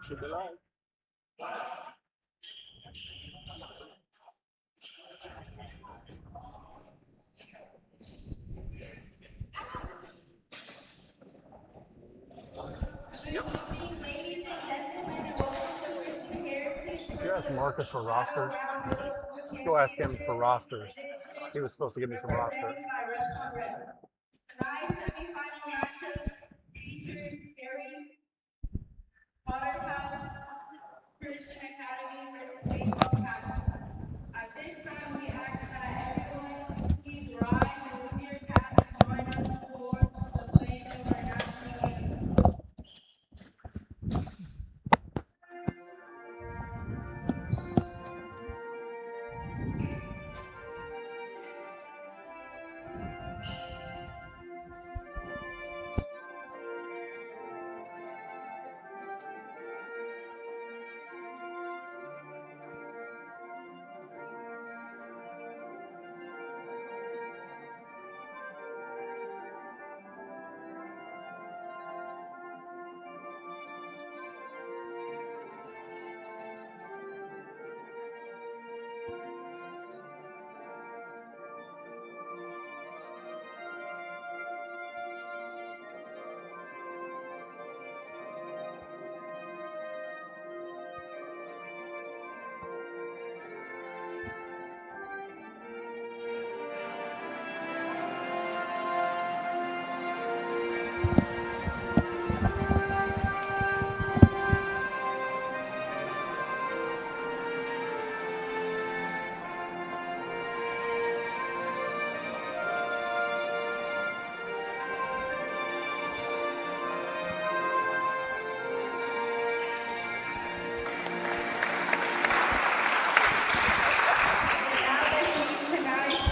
Should be live. Did you ask Marcus for rosters? Let's go ask him for rosters. He was supposed to give me some rosters. Tonight's semifinal matchup featured Potter's House Christian Academy versus St. Paul Catholic. At this time, we ask that everyone please rise and move your cap and join us for the playing of our national anthem.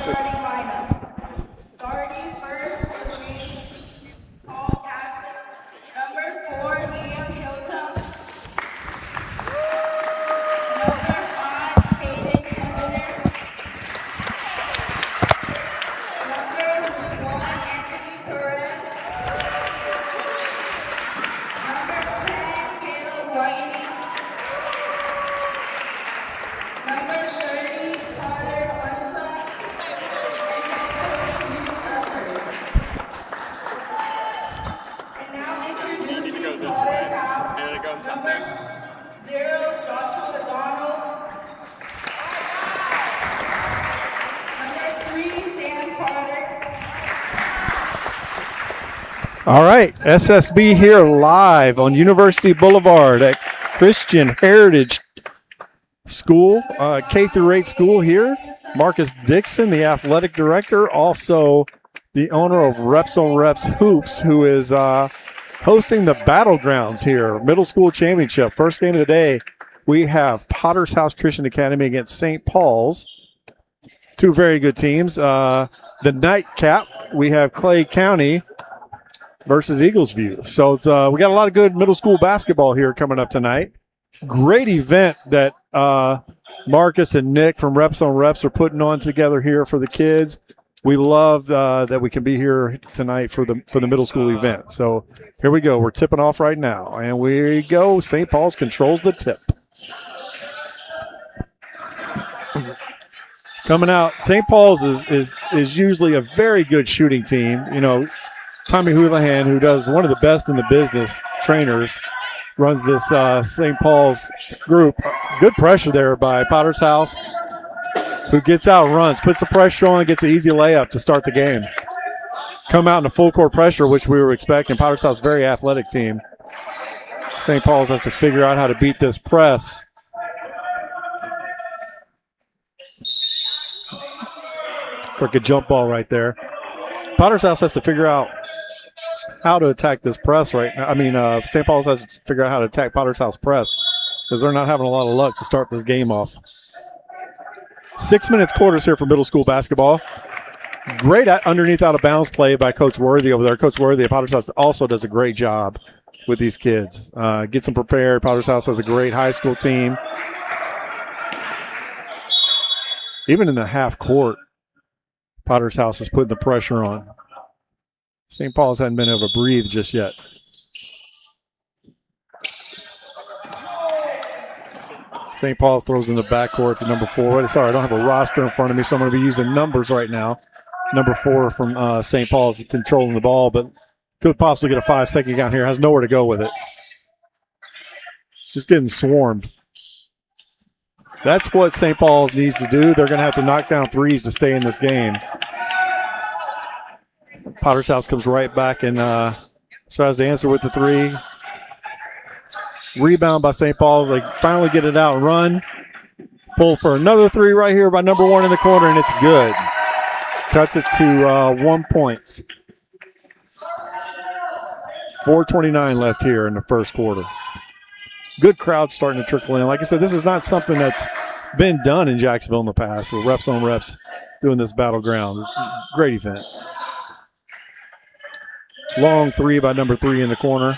Starting lineup. Starting first for St. Paul Catholic, number 4, Liam Hilton. Number 5, Hayden Keviner. Number 1, Anthony Perez. Number 10, Caleb Whiting. Number 30, Carter Munson. And now introducing Potter's House, number 0, Joshua Donald. Number 3, Sam Carter. All right, SSB here live on University Boulevard at Christian Heritage School, K through 8 school here. Marcus Dixon, the athletic director, also the owner of Reps on Reps Hoops, who is hosting the BattleGrounds here, middle school championship. First game of the day, we have Potter's House Christian Academy against St. Paul's. Two very good teams. The nightcap, we have Clay County versus Eagles View. So it's, we got a lot of good middle school basketball here coming up tonight. Great event that Marcus and Nick from Reps on Reps are putting on together here for the kids. We love that we can be here tonight for the middle school event. So here we go. We're tipping off right now, and we go. St. Paul's controls the tip. Coming out, St. Paul's is usually a very good shooting team. You know, Tommy Houlihan, who does one of the best in the business, trainers, runs this St. Paul's group. Good pressure there by Potter's House, who gets out, runs, puts the pressure on, gets an easy layup to start the game. Come out in a full court pressure, which we were expecting. Potter's House, very athletic team. St. Paul's has to figure out how to beat this press. Took a jump ball right there. Potter's House has to figure out how to attack this press right now. I mean, St. Paul's has to figure out how to attack Potter's House press because they're not having a lot of luck to start this game off. 6 minutes quarters here for middle school basketball. Great underneath out of bounds play by Coach Worthy over there. Coach Worthy at Potter's House also does a great job with these kids. Gets them prepared. Potter's House has a great high school team. Even in the half court, Potter's House is putting the pressure on. St. Paul's hadn't been able to breathe just yet. St. Paul's throws in the backcourt to number 4. Sorry, I don't have a roster in front of me, so I'm going to be using numbers right now. Number 4 from St. Paul's controlling the ball, but could possibly get a 5-second count here. Has nowhere to go with it. Just getting swarmed. That's what St. Paul's needs to do. They're going to have to knock down threes to stay in this game. Potter's House comes right back and tries to answer with the 3. Rebound by St. Paul's. They finally get it out and run. Pull for another 3 right here by number 1 in the corner, and it's good. Cuts it to 1 point. 4:29 left here in the first quarter. Good crowd starting to trickle in. Like I said, this is not something that's been done in Jacksonville in the past with reps on reps doing this BattleGrounds. It's a great event. Long 3 by number 3 in the corner.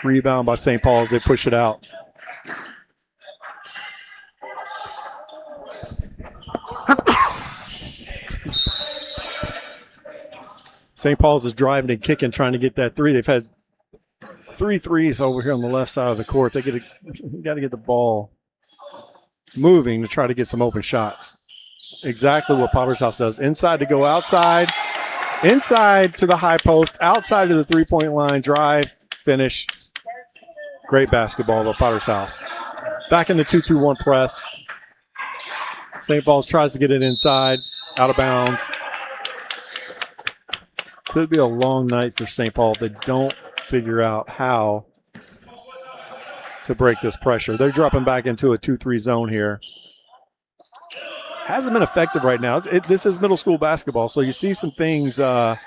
Rebound by St. Paul's. They push it out. St. Paul's is driving and kicking, trying to get that 3. They've had 3 threes over here on the left side of the court. They got to get the ball moving to try to get some open shots. Exactly what Potter's House does. Inside to go outside, inside to the high post, outside to the 3-point line, drive, finish. Great basketball by Potter's House. Back in the 2-2-1 press. St. Paul's tries to get it inside, out of bounds. Could be a long night for St. Paul if they don't figure out how to break this pressure. They're dropping back into a 2-3 zone here. Hasn't been effective right now. This is middle school basketball, so you see some things right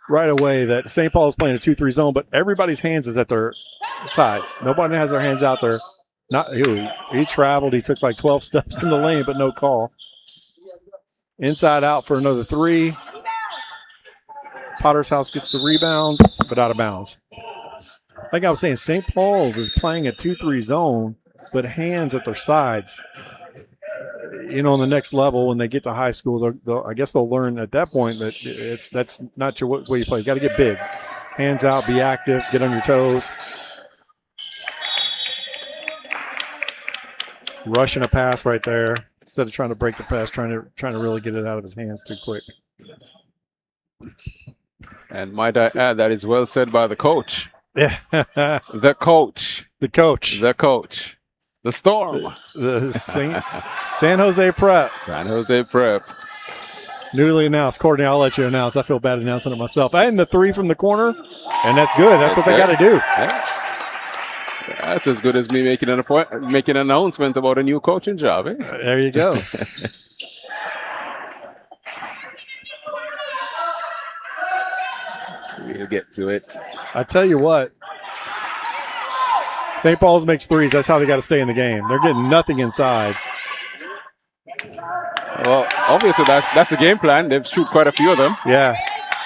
away that St. Paul is playing a 2-3 zone, but everybody's hands is at their sides. Nobody has their hands out there. He traveled. He took like 12 steps in the lane, but no call. Inside out for another 3. Potter's House gets the rebound, but out of bounds. Like I was saying, St. Paul's is playing a 2-3 zone, but hands at their sides. You know, on the next level, when they get to high school, I guess they'll learn at that point that that's not your way you play. You got to get big. Hands out, be active, get on your toes. Rushing a pass right there instead of trying to break the pass, trying to really get it out of his hands too quick. And might I add, that is well said by the coach. Yeah. The coach. The coach. The coach. The Storm. The San Jose Prep. San Jose Prep. Newly announced. Courtney, I'll let you announce. I feel bad announcing it myself. And the 3 from the corner, and that's good. That's what they got to do. Yeah. That's as good as me making an announcement about a new coaching job. Eh? There you go. We'll get to it. I tell you what, St. Paul's makes 3s. That's how they got to stay in the game. They're getting nothing inside. Well, obviously that's the game plan. They've shoot quite a few of them. Yeah,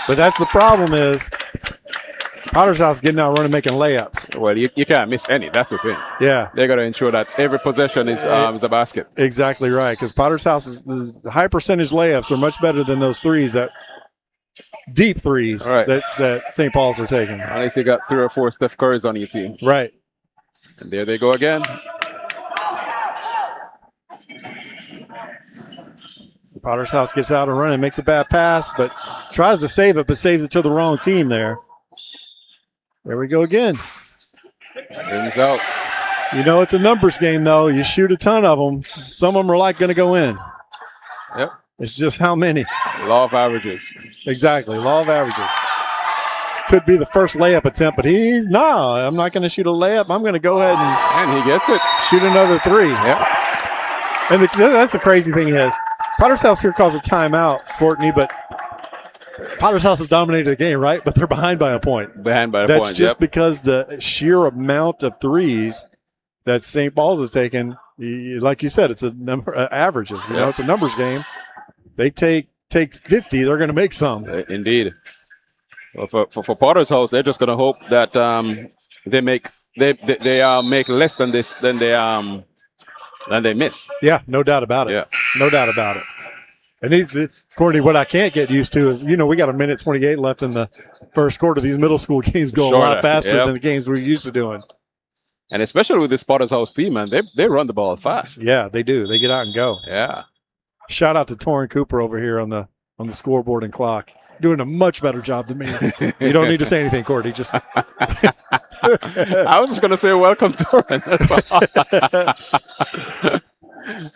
but that's the problem is Potter's House getting out running, making layups. Well, you can't miss any. That's the thing. Yeah. They got to ensure that every possession is a basket. Exactly right, because Potter's House is the high percentage layups are much better than those 3s, that deep 3s that St. Paul's are taking. Unless you got 3 or 4 Steph Currys on your team. Right. And there they go again. Potter's House gets out and running, makes a bad pass, but tries to save it, but saves it to the wrong team there. There we go again. Rings out. You know it's a numbers game, though. You shoot a ton of them. Some of them are going to go in. Yep. It's just how many. Law of averages. Exactly. Law of averages. This could be the first layup attempt, but I'm not going to shoot a layup. I'm going to go ahead and he gets it. Shoot another 3. Yeah. And that's the crazy thing is, Potter's House here calls a timeout, Courtney, but Potter's House has dominated the game, right? But they're behind by a point. That's just because the sheer amount of 3s that St. Paul's has taken, like you said, it's a number averages. You know, it's a numbers game. They take 50, they're going to make some. Indeed. Well, for Potter's House, they're just going to hope that they make less than this than they miss. Yeah, no doubt about it. Yeah. No doubt about it. And Courtney, what I can't get used to is, we got 1:28 left in the first quarter. These middle school games go a lot faster than the games we're used to doing. And especially with this Potter's House team, man, they run the ball fast. Yeah, they do. They get out and go. Yeah. Shout out to Torrin Cooper over here on the scoreboard and clock, doing a much better job than me. You don't need to say anything, Courtney. Just I was just gonna say welcome, Torrin. That's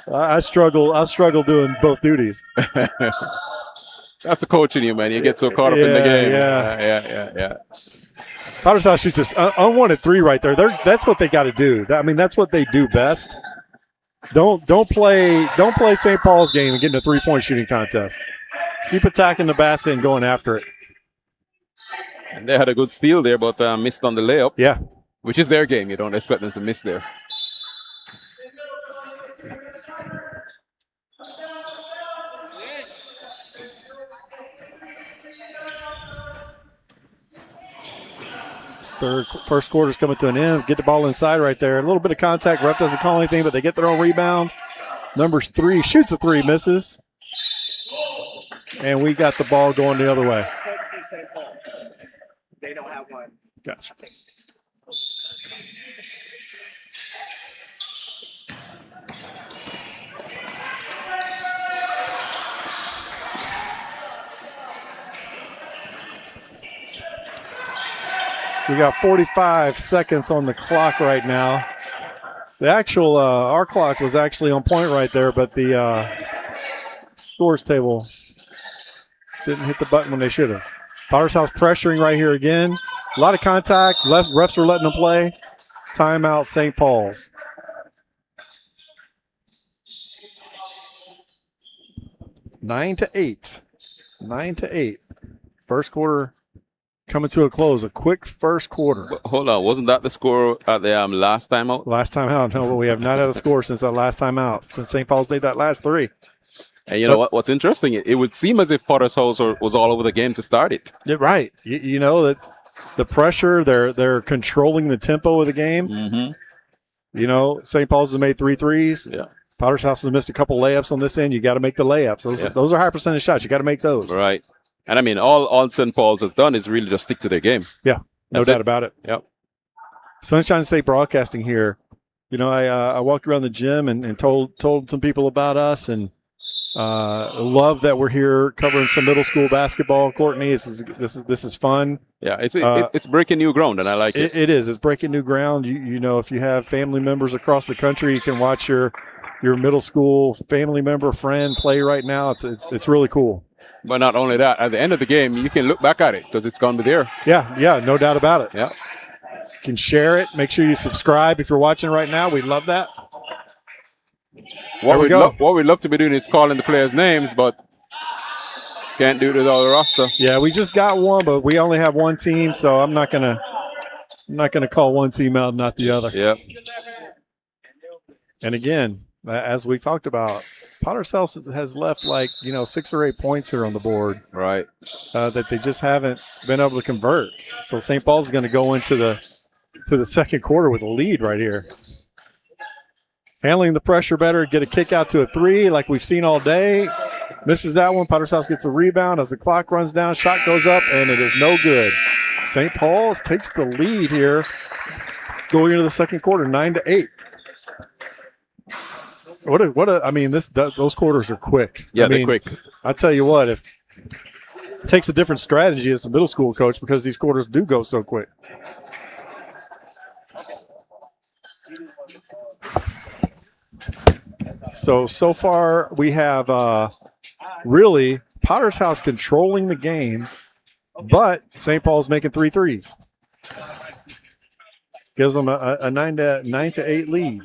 all. I struggle doing both duties. That's the coach in you, man. You get so caught up in the game. Yeah. Potter's House shoots this unwanted three right there. That's what they got to do. I mean, that's what they do best. Don't play St. Paul's game and get in a 3-point shooting contest. Keep attacking the basket and going after it. And they had a good steal there, but missed on the layup. Yeah, which is their game. You don't expect them to miss there. First quarter's coming to an end. Get the ball inside right there. A little bit of contact. Ref doesn't call anything, but they get their own rebound. Number 3 shoots a 3, misses. And we got the ball going the other way. They don't have one. Gotcha. We got 45 seconds on the clock right now. The actual, our clock was actually on point right there, but the scores table didn't hit the button when they should have. Potter's House pressuring right here again. A lot of contact. Refs are letting them play. Timeout, St. Paul's. Nine to eight. First quarter coming to a close. A quick first quarter. But hold on, wasn't that the score at the last time out? Last time out. No, but we have not had a score since that last time out. Since St. Paul's made that last 3. And you know what's interesting? It would seem as if Potter's House was all over the game to start it. Yeah, right. You know that the pressure. They're controlling the tempo of the game. Mm-hmm. You know, St. Paul's has made 3 threes. Yeah. Potter's House has missed a couple layups on this end. You got to make the layups. Those are high percentage shots. You got to make those. Right. And I mean, all St. Paul's has done is really just stick to their game. Yeah, no doubt about it. Yep. Sunshine State Broadcasting here. You know, I walked around the gym and told some people about us, and love that we're here covering some middle school basketball. Courtney, this is fun. Yeah, it's breaking new ground, and I like it. It is. It's breaking new ground. You know, if you have family members across the country, you can watch your middle school family member friend play right now. It's really cool. But not only that, at the end of the game, you can look back at it because it's going to be there. Yeah, no doubt about it. Yeah. You can share it. Make sure you subscribe if you're watching right now. We'd love that. What we'd love to be doing is calling the players' names, but can't do it with all the roster. Yeah, we just got one, but we only have one team, so I'm not gonna call one team out, not the other. Yeah. And again, as we talked about, Potter's House has left 6 or 8 points here on the board. Right. That they just haven't been able to convert. So St. Paul's is going to go into the second quarter with a lead right here. Handling the pressure better, get a kick out to a 3 like we've seen all day. Misses that one. Potter's House gets a rebound as the clock runs down. Shot goes up, and it is no good. St. Paul's takes the lead here going into the second quarter, 9-8. Those quarters are quick. Yeah, they're quick. I tell you what, if it takes a different strategy as a middle school coach because these quarters do go so quick. So far we have really Potter's House controlling the game, but St. Paul's making 3 threes. Gives them a 9 to 8 lead.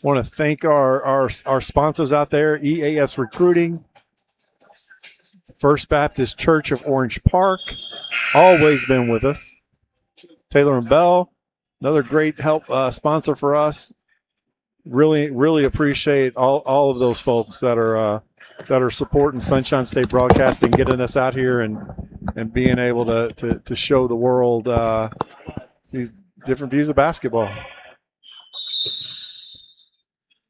Want to thank our sponsors out there, EAS Recruiting, First Baptist Church of Orange Park, always been with us. Taylor and Bell, another great help sponsor for us. Really, really appreciate all of those folks that are supporting Sunshine State Broadcasting, getting us out here and being able to show the world these different views of basketball.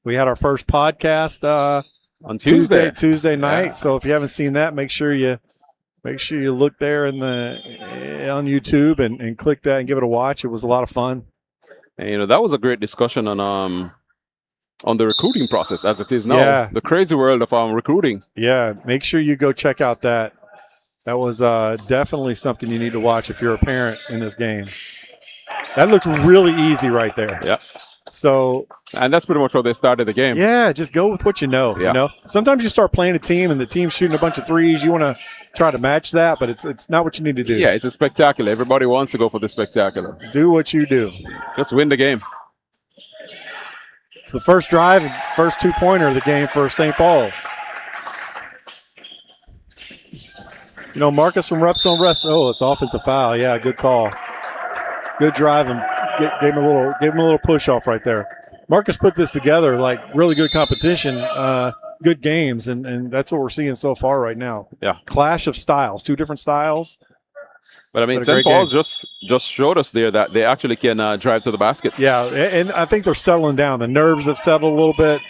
We had our first podcast on Tuesday night. Yeah. So if you haven't seen that, make sure you Make sure you look there on YouTube and click that and give it a watch. It was a lot of fun. And, that was a great discussion on the recruiting process as it is now. Yeah. The crazy world of recruiting. Yeah, make sure you go check out that. That was definitely something you need to watch if you're a parent in this game. That looks really easy right there. Yeah. So, and that's pretty much how they started the game. Yeah, just go with what you know. Yeah. You know, sometimes you start playing a team and the team's shooting a bunch of threes. You want to try to match that, but it's not what you need to do. Yeah, it's a spectacular. Everybody wants to go for the spectacular. Do what you do. Just win the game. It's the first drive and first 2-pointer of the game for St. Paul. You know, Marcus from Reps on Rest. Oh, it's offensive foul. Yeah, good call. Good drive and gave him a little push off right there. Marcus put this together like really good competition, good games, and that's what we're seeing so far right now. Yeah, clash of styles, 2 different styles. But I mean, St. Paul's just showed us there that they actually can drive to the basket. Yeah, and I think they're settling down. The nerves have settled a little bit.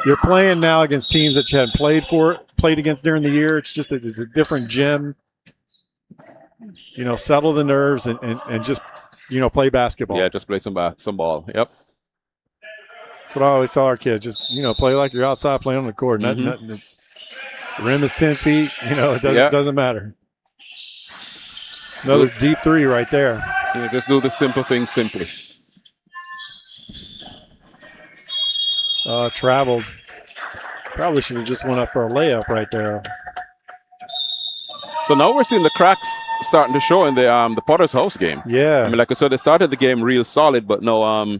You're playing now against teams that you hadn't played against during the year. It's just it's a different gym. You know, settle the nerves and just, you know, play basketball. Yeah, just play some ball. Yep. That's what I always tell our kids. Just, you know, play like you're outside playing on the court. Mm-hmm. Nothing, the rim is 10 feet. You know, it doesn't matter. Another deep 3 right there. Yeah, just do the simple things simply. Traveled. Probably should have just went up for a layup right there. So now we're seeing the cracks starting to show in the Potter's House game. Yeah. I mean, like I said, they started the game real solid, but no,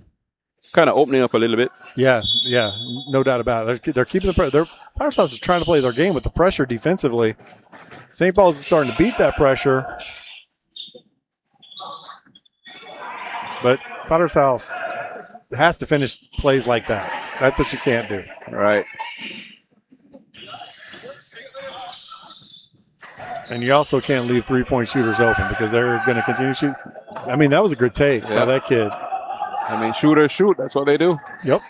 kind of opening up a little bit. Yeah, no doubt about it. They're keeping the pressure. Potter's House is trying to play their game with the pressure defensively. St. Paul's is starting to beat that pressure. But Potter's House has to finish plays like that. That's what you can't do. Right. And you also can't leave 3-point shooters open because they're going to continue to shoot. I mean, that was a good take by that kid. I mean, shooters shoot. That's what they do. Yep.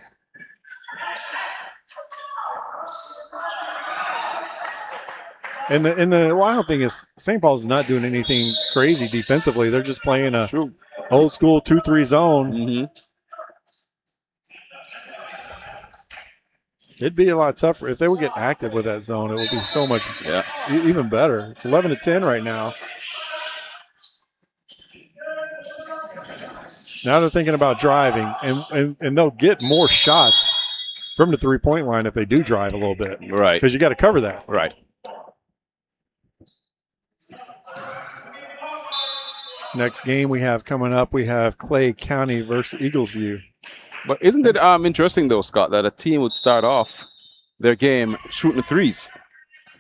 And the wild thing is St. Paul's is not doing anything crazy defensively. They're just playing a old school 2-3 zone. Mm-hmm. It'd be a lot tougher if they would get active with that zone. It would be so much even better. It's 11-10 right now. Now they're thinking about driving, and they'll get more shots from the 3-point line if they do drive a little bit. Right. Because you got to cover that. Right. Next game we have coming up, we have Clay County versus Eaglesview. But isn't it interesting, though, Scott, that a team would start off their game shooting threes?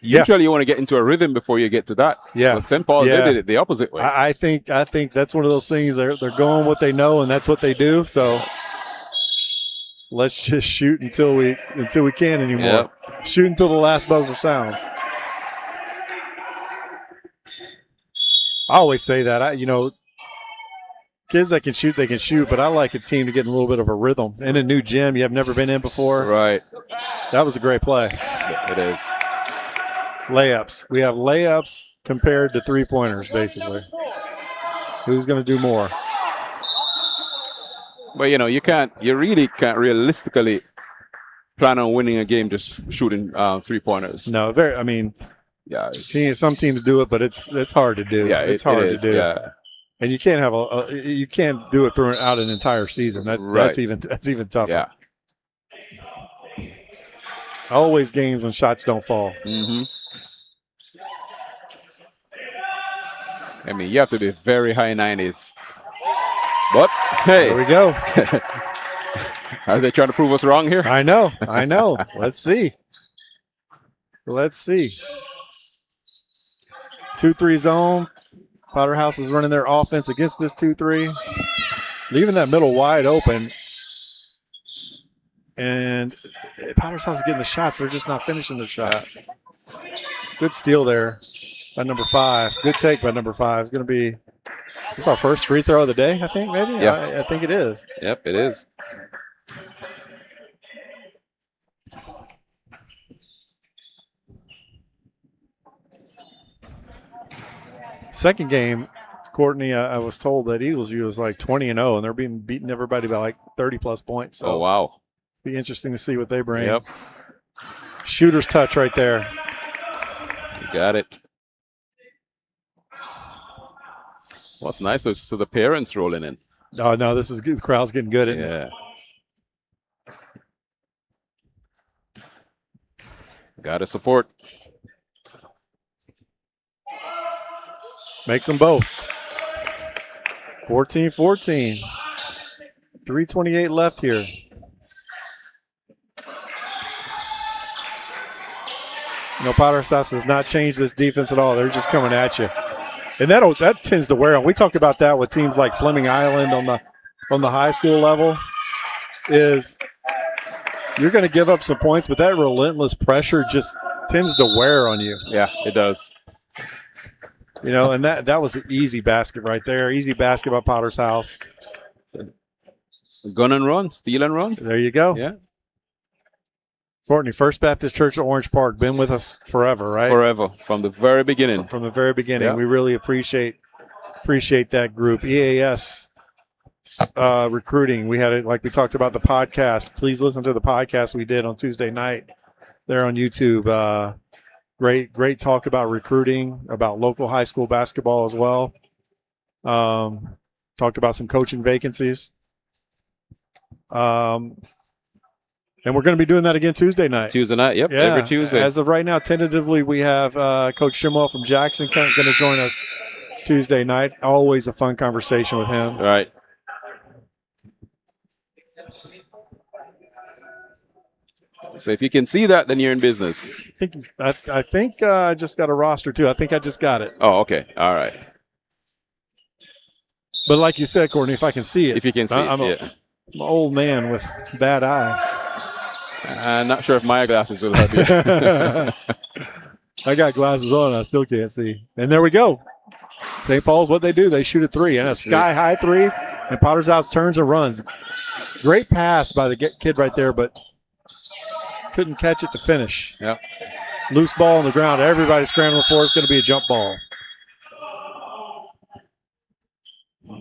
Usually you want to get into a rhythm before you get to that. Yeah. But St. Paul's, they did it the opposite way. I think that's one of those things. They're going what they know, and that's what they do. So let's just shoot until we can't anymore. Yep. Shoot until the last buzzer sounds. I always say that. Kids that can shoot, they can shoot, but I like a team to get in a little bit of a rhythm. In a new gym you have never been in before. Right. That was a great play. It is. Layups. We have layups compared to 3-pointers, basically. Who's going to do more? But, you really can't realistically plan on winning a game just shooting 3-pointers. No, yeah. Some teams do it, but it's hard to do. Yeah, it's hard to do. Yeah. And you can't have you can't do it throughout an entire season. That's even tougher. Yeah. Always games when shots don't fall. Mm-hmm. I mean, you have to be very high 90s. But hey, there we go. Are they trying to prove us wrong here? I know. Let's see. 2-3 zone. Potterhouse is running their offense against this 2-3, leaving that middle wide open. And Potterhouse is getting the shots. They're just not finishing the shots. Good steal there by number 5. Good take by number 5. It's going to be, is this our first free throw of the day, I think, maybe? Yeah. I think it is. Yep, it is. Second game, Courtney, I was told that Eagles View was like 20-0, and they're beating everybody by like 30-plus points. So Oh, wow. be interesting to see what they bring. Yep. Shooter's touch right there. You got it. What's nice is to the parents rolling in. Oh, no, this is good. The crowd's getting good, isn't it? Yeah. Got to support. Makes them both. 14-14. 3:28 left here. Potter's House has not changed this defense at all. They're just coming at you. And that tends to wear on. We talked about that with teams like Fleming Island on the high school level. Is you're going to give up some points, but that relentless pressure just tends to wear on you. Yeah, it does. And that was an easy basket right there. Easy basket by Potter's House. Gun and run, steal and run. There you go. Yeah. Courtney, First Baptist Church of Orange Park, been with us forever, right? Forever, from the very beginning. From the very beginning. Yeah. We really appreciate that group. EAS recruiting. We had it like we talked about the podcast. Please listen to the podcast we did on Tuesday night there on YouTube. Great talk about recruiting, about local high school basketball as well. Talked about some coaching vacancies. And we're going to be doing that again Tuesday night. Tuesday night, yep, Yeah. every Tuesday. As of right now, tentatively, we have Coach Shimwell from Jackson going to join us Tuesday night. Always a fun conversation with him. Right. So if you can see that, then you're in business. I think I just got a roster, too. I think I just got it. Oh, okay. All right. But like you said, Courtney, if I can see it. If you can see I'm it, an old man with bad eyes. I'm not sure if my glasses will help you. I got glasses on. I still can't see. And there we go. St. Paul's what they do. They shoot a three, and a sky-high three, and Potter's House turns and runs. Great pass by the kid right there, but couldn't catch it to finish. Yep. Loose ball on the ground. Everybody's scrambling for it. It's going to be a jump ball.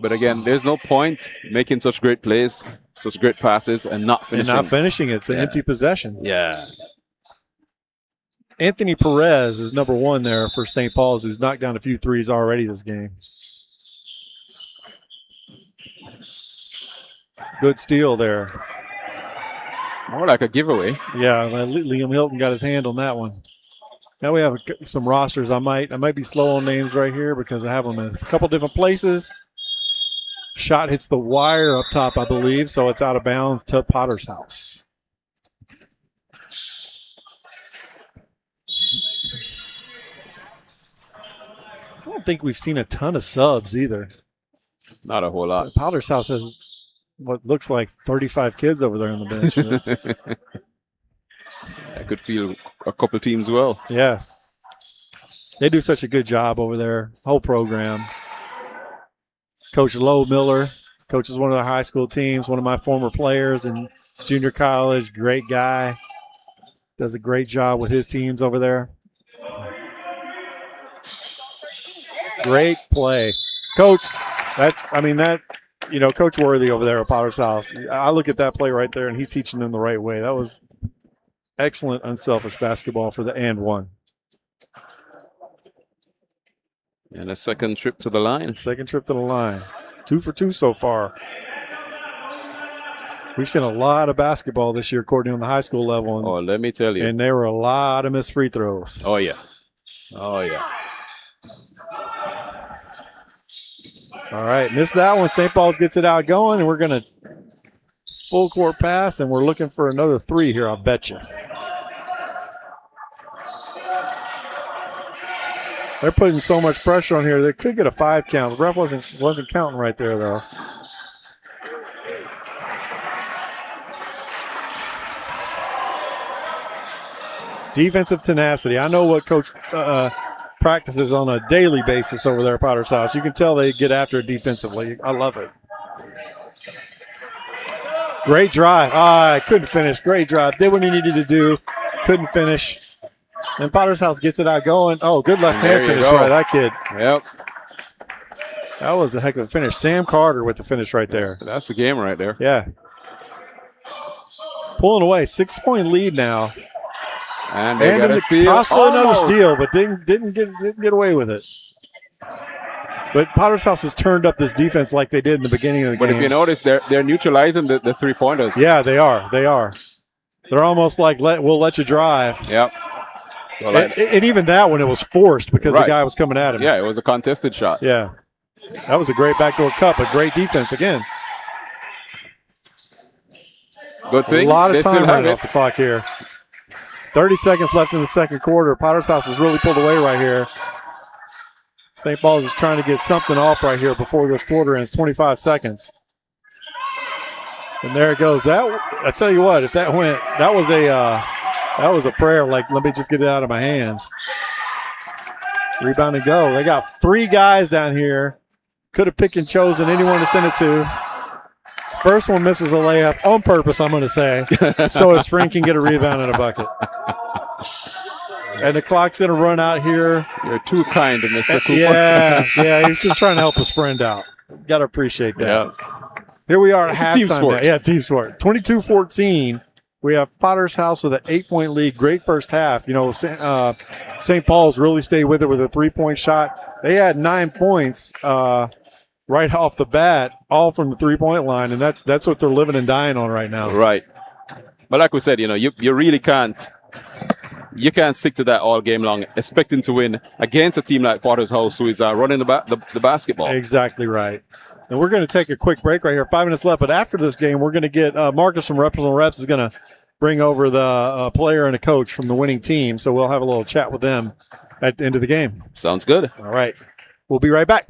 But again, there's no point making such great plays, such great passes, and not finishing. And not finishing it. It's an empty possession. Yeah. Anthony Perez is number one there for St. Paul's, who's knocked down a few threes already this game. Good steal there. More like a giveaway. Yeah, Liam Hilton got his hand on that one. Now we have some rosters. I might be slow on names right here because I have them in a couple different places. Shot hits the wire up top, I believe, so it's out of bounds to Potter's House. I don't think we've seen a ton of subs either. Not a whole lot. Potter's House has what looks like 35 kids over there on the bench. I could feel a couple teams well. Yeah. They do such a good job over there, whole program. Coach Lowe Miller coaches one of the high school teams, one of my former players in junior college. Great guy. Does a great job with his teams over there. Great play. Coach, Coach Worthy over there at Potter's House. I look at that play right there, and he's teaching them the right way. That was excellent, unselfish basketball for the and one. And a second trip to the line. Second trip to the line. 2 for 2 so far. We've seen a lot of basketball this year, Courtney, on the high school level. Oh, let me tell you. And there were a lot of missed free throws. Oh, yeah. Oh, yeah. All right, missed that one. St. Paul's gets it out going, and we're going to full court pass, and we're looking for another three here, I'll bet you. They're putting so much pressure on here. They could get a 5 count. The ref wasn't counting right there, though. Defensive tenacity. I know what Coach practices on a daily basis over there at Potter's House. You can tell they get after it defensively. I love it. Great drive. I couldn't finish. Great drive. Did what he needed to do. Couldn't finish. And Potter's House gets it out going. Oh, good left hand finish by that kid. Yep. That was a heck of a finish. Sam Carter with the finish right there. That's the game right there. Yeah. Pulling away, 6-point lead now. And they got a steal. Possibly another Almost. steal, but didn't get away with it. But Potter's House has turned up this defense like they did in the beginning of the game. But if you notice, they're neutralizing the 3-pointers. Yeah, they are. They're almost like we'll let you drive. Yep. So like, And even that one, it was forced because the Right. guy was coming at him. yeah, it was a contested shot. Yeah. That was a great backdoor cut, but great defense again. Good thing A lot they of still time have running it. off the clock here. 30 seconds left in the second quarter. Potter's House has really pulled away right here. St. Paul's is trying to get something off right here before this quarter ends. 25 seconds. And there it goes. I tell you what, if that went, that was a prayer. Like, let me just get it out of my hands. Rebound and go. They got 3 guys down here. Could have picked and chosen anyone to send it to. First one misses a layup on purpose, I'm going to say, so his friend can get a rebound and a bucket. And the clock's going to run out here. You're too kind, Mr. Cooper. Yeah, he's just trying to help his friend out. Got to appreciate that. Yeah. Here we are at It's a halftime. team sport. Now. Yeah, team sport. 22-14. We have Potter's House with an 8-point lead. Great first half. You know, St. Paul's really stayed with it with a 3-point shot. They had 9 points right off the bat, all from the 3-point line, and that's what they're living and dying on right now. Right. But like we said, you know, you really can't stick to that all game long, expecting to win against a team like Potter's House, who is running the basketball. Exactly right. And we're going to take a quick break right here. 5 minutes left, but after this game, we're going to get Marcus from Reps on Reps is going to bring over the player and a coach from the winning team, so we'll have a little chat with them at the end of the game. Sounds good. All right. We'll be right back.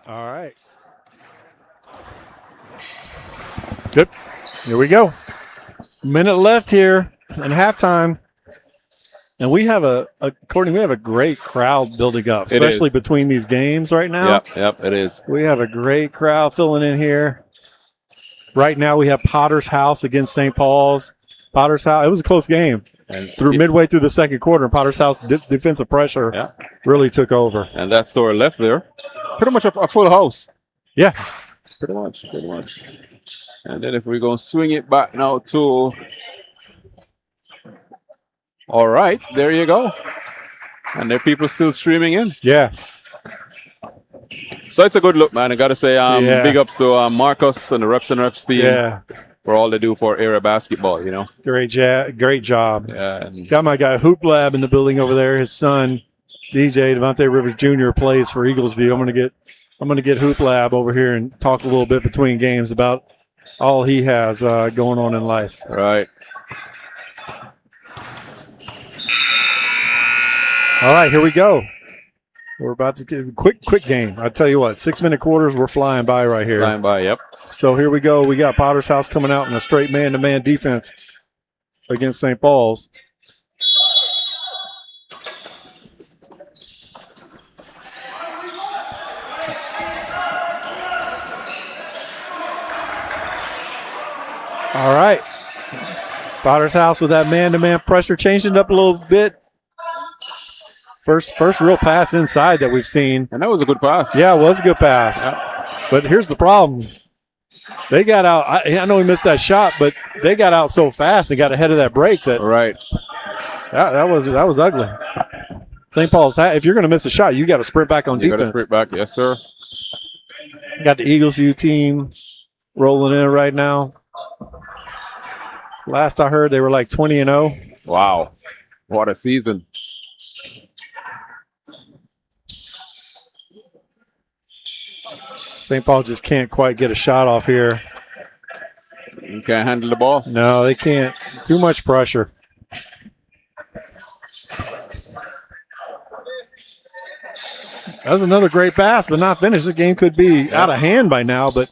All right. Good. Here we go. Minute left here in halftime. And we have Courtney, we have a great crowd building up, especially between these games right now. Yep, it is. We have a great crowd filling in here. Right now we have Potter's House against St. Paul's. Potter's House, it was a close game. And midway through the second quarter, and Potter's House defensive pressure really took over. And that's to our left there. Pretty much a full house. Yeah. Pretty much. And then if we're going to swing it back now to... All right, there you go. And there are people still streaming in. Yeah. So it's a good look, man. I got to say big ups to Marcus and the Reps team for all they do for area basketball, you know. Great job. Yeah. And got my guy Hoop Lab in the building over there. His son, DJ Devontae Rivers Jr. plays for Eagles View. I'm gonna get Hoop Lab over here and talk a little bit between games about all he has going on in life. Right. All right, here we go. We're about to get a quick game. I tell you what, 6-minute quarters, we're flying by right here. Flying by, yep. So here we go. We got Potter's House coming out in a straight man-to-man defense against St. Paul's. All right. Potter's House with that man-to-man pressure, changing it up a little bit. First real pass inside that we've seen. And that was a good pass. Yeah, it was a good pass. Yeah. But here's the problem. They got out. I know he missed that shot, but they got out so fast and got ahead of that break that that was ugly. St. Paul's, if you're going to miss a shot, you got to sprint back on defense. You got to sprint back, yes, sir. Got the Eagles View team rolling in right now. Last I heard, they were like 20-0. Wow, what a season! St. Paul just can't quite get a shot off here. You can't handle the ball? No, they can't. Too much pressure. That was another great pass, but not finished. This game could be out of hand by now, but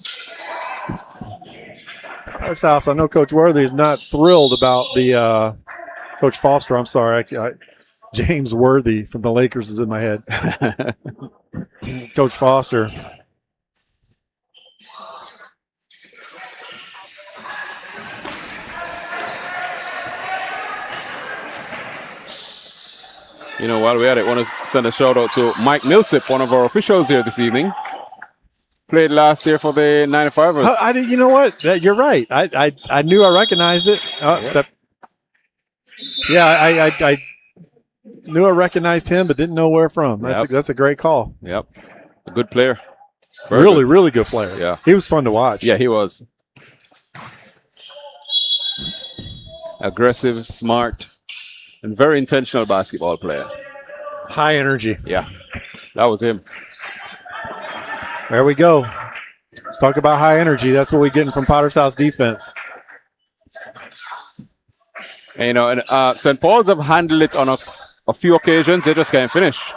Potter's House, I know Coach Worthy is not thrilled about the Coach Foster. I'm sorry. James Worthy from the Lakers is in my head. Coach Foster. You know, while we're at it, I want to send a shout out to Mike Millsip, one of our officials here this evening. Played last year for the 95ers. You know what? You're right. I knew I recognized it. I knew I recognized him, but didn't know where from. That's a great call. Yep. A good player. Really good player. Yeah. He was fun to watch. Yeah, he was. Aggressive, smart, and very intentional basketball player. High energy. Yeah, that was him. There we go. Let's talk about high energy. That's what we're getting from Potter's House defense. And, you know, and St. Paul's have handled it on a few occasions. They just can't finish.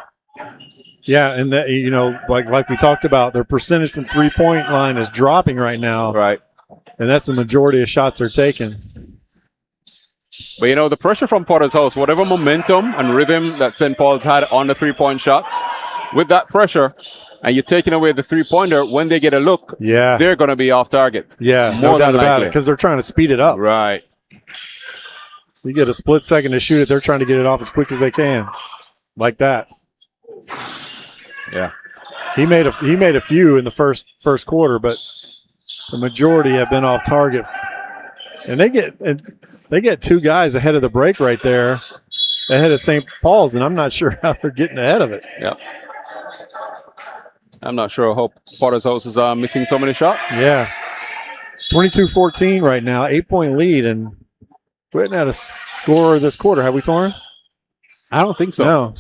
Yeah, and that, you know, like we talked about, their percentage from three-point line is dropping right now. Right. And that's the majority of shots they're taking. But, you know, the pressure from Potter's House, whatever momentum and rhythm that St. Paul's had on the three-point shots, with that pressure, and you're taking away the three-pointer, when they get a look, they're going to be off target. Yeah, more no doubt than about likely. it, because they're trying to speed it up. Right. You get a split second to shoot it, they're trying to get it off as quick as they can. Like that. Yeah. He made a few in the first quarter, but the majority have been off target. And they get two guys ahead of the break right there, ahead of St. Paul's, and I'm not sure how they're getting ahead of it. Yep. I'm not sure how Potter's House is missing so many shots. Yeah. 22-14 right now, 8-point lead, and we haven't had a score this quarter. Have we, Torrin? I don't think so. No.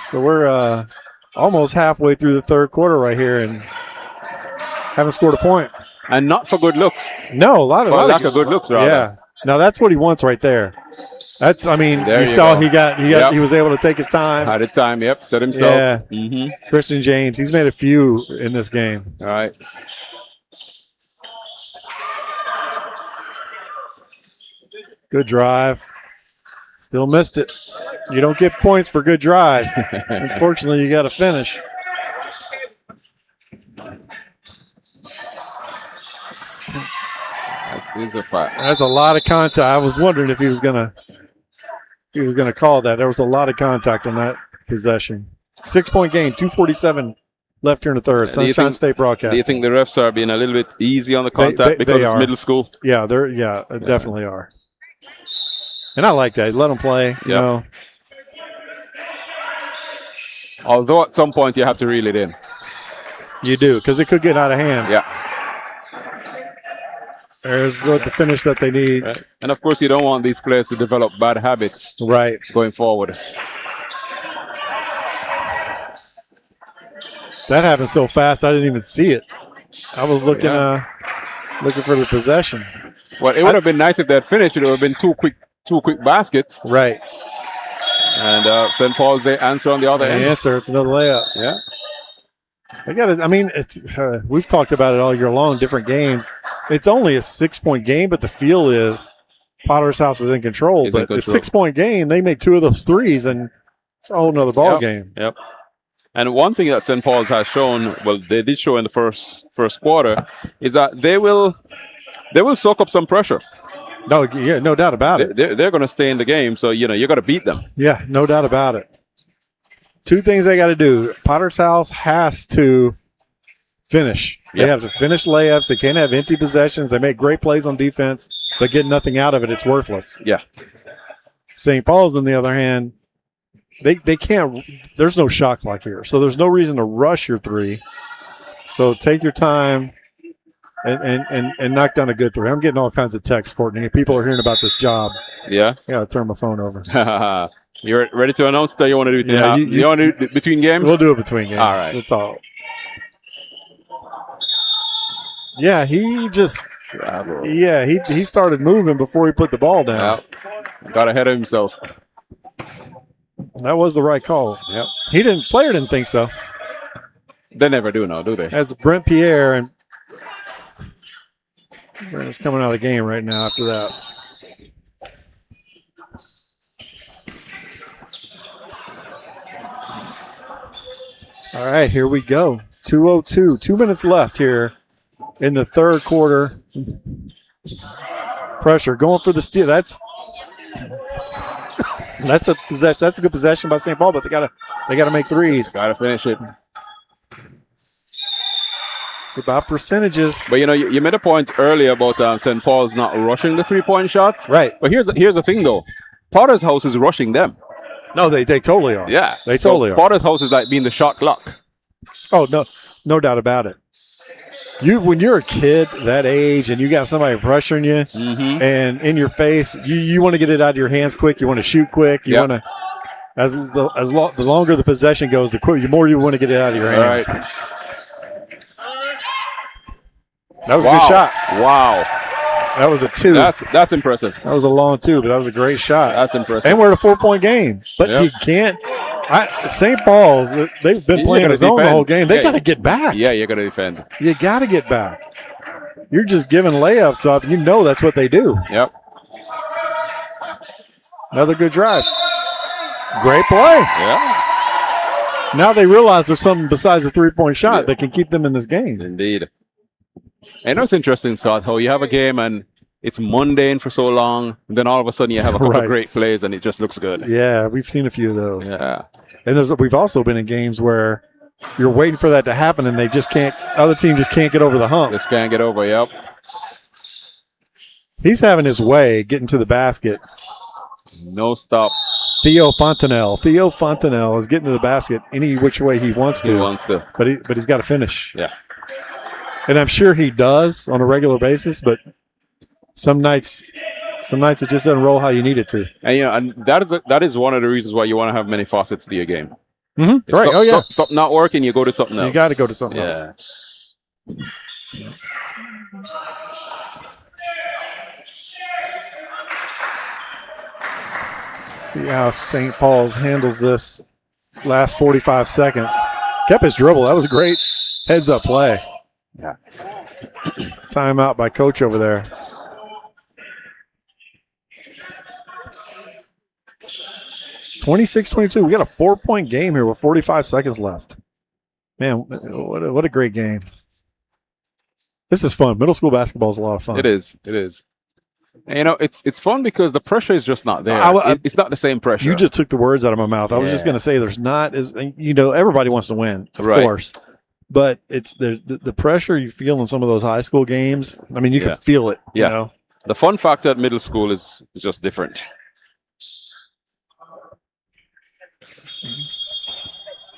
So we're almost halfway through the third quarter right here and haven't scored a point. And not for good looks. No, a lot of lack of good looks, rather. Yeah. Now that's what he wants right there. That's, I mean, There you you saw go. he was able to take his time. Had it time, yep, set himself. Yeah. Mm-hmm. Christian James, he's made a few in this game. All right. Good drive. Still missed it. You don't get points for good drives. Unfortunately, you got to finish. That is a fact. That's a lot of contact. I was wondering if he was gonna call that. There was a lot of contact on that possession. 6-point game, 2:47 left here in the third. Sunshine State broadcast. Do you think the refs are being a little bit easy on the contact because it's middle school? Yeah, definitely are. And I like that. Let them play. You know. Although at some point you have to reel it in. You do, because it could get out of hand. Yeah. There's the finish that they need. Right. And of course, you don't want these players to develop bad habits going forward. That happened so fast, I didn't even see it. I was looking for the possession. Well, it would have been nice if they had finished. It would have been two quick baskets. Right. And St. Paul's, they answer on the other end. Answer. It's another layup. Yeah. They got it. I mean, it's we've talked about it all year long, different games. It's only a 6-point game, but the feel is Potter's House is in control. It's a 6-point game. They make 2 of those threes, and it's a whole nother ball game. Yep. And one thing that St. Paul's has shown, well, they did show in the first quarter, is that they will soak up some pressure. No, yeah, no doubt about it. They're going to stay in the game, so you got to beat them. Yeah, no doubt about it. 2 things they got to do. Potter's House has to finish. They have to finish layups. They can't have empty possessions. They make great plays on defense, but get nothing out of it. It's worthless. Yeah. St. Paul's, on the other hand, they can't. There's no shot clock here, so there's no reason to rush your 3. So take your time and knock down a good 3. I'm getting all kinds of texts, Courtney. People are hearing about this job. Yeah. I got to turn my phone over. You're ready to announce that you want to do it? Yeah, you want to do it between games? We'll do it between games. All right. That's all. Yeah, he just he started moving before he put the ball down. Yep. Got ahead of himself. That was the right call. Yep. Player didn't think so. They never do now, do they? That's Brent Pierre, and Brent's coming out of the game right now after that. All right, here we go. 2:02, 2 minutes left here in the third quarter. Pressure going for the steal. That's a possession. That's a good possession by St. Paul, but they gotta make threes. Gotta finish it. It's about percentages. But you made a point earlier about St. Paul's not rushing the 3-point shots. Right. But here's the thing though. Potter's House is rushing them. No, they totally are. Yeah. They totally are. Potter's House is like being the shot clock. Oh, no doubt about it. When you're a kid that age and you got somebody pressuring you and in your face, you want to get it out of your hands quick. You want to shoot quick. You want to, the longer the possession goes, the more you want to get it out of your hands. All right. That was a good shot. Wow. That was a 2. That's impressive. That was a long 2, but that was a great shot. That's impressive. And we're at a 4-point game. But you can't. St. Paul's, they've been playing his own the whole game. They got to get back. Yeah, you got to defend. You got to get back. You're just giving layups up. You know that's what they do. Yep. Another good drive. Great play. Yeah. Now they realize there's something besides the 3-point shot that can keep them in this game. Indeed. And it's interesting, Scott, how you have a game and it's mundane for so long, and then all of a sudden you have a couple of great plays and it just looks good. Yeah, we've seen a few of those. Yeah. And we've also been in games where you're waiting for that to happen and they just can't, other team just can't get over the hump. Just can't get over, yep. He's having his way getting to the basket. No stop. Theo Fontanelle is getting to the basket any which way he wants to. But he's got to finish. Yeah. And I'm sure he does on a regular basis, but some nights it just doesn't roll how you need it to. And that is one of the reasons why you want to have many facets to your game. Mm-hmm. Right. Something not working, you go to something else. You got to go to something else. See how St. Paul's handles this last 45 seconds. Kept his dribble. That was a great heads-up play. Yeah. Timeout by coach over there. (26-22). We got a 4-point game here with 45 seconds left. Man, what a great game. This is fun. Middle school basketball is a lot of fun. It is. It is. And, you know, it's fun because the pressure is just not there. It's not the same pressure. You just took the words out of my mouth. I was just going to say there's not as, you know, everybody wants to win, of course. But it's the pressure you feel in some of those high school games. I mean, you can feel it. Yeah. You know? The fun factor at middle school is just different.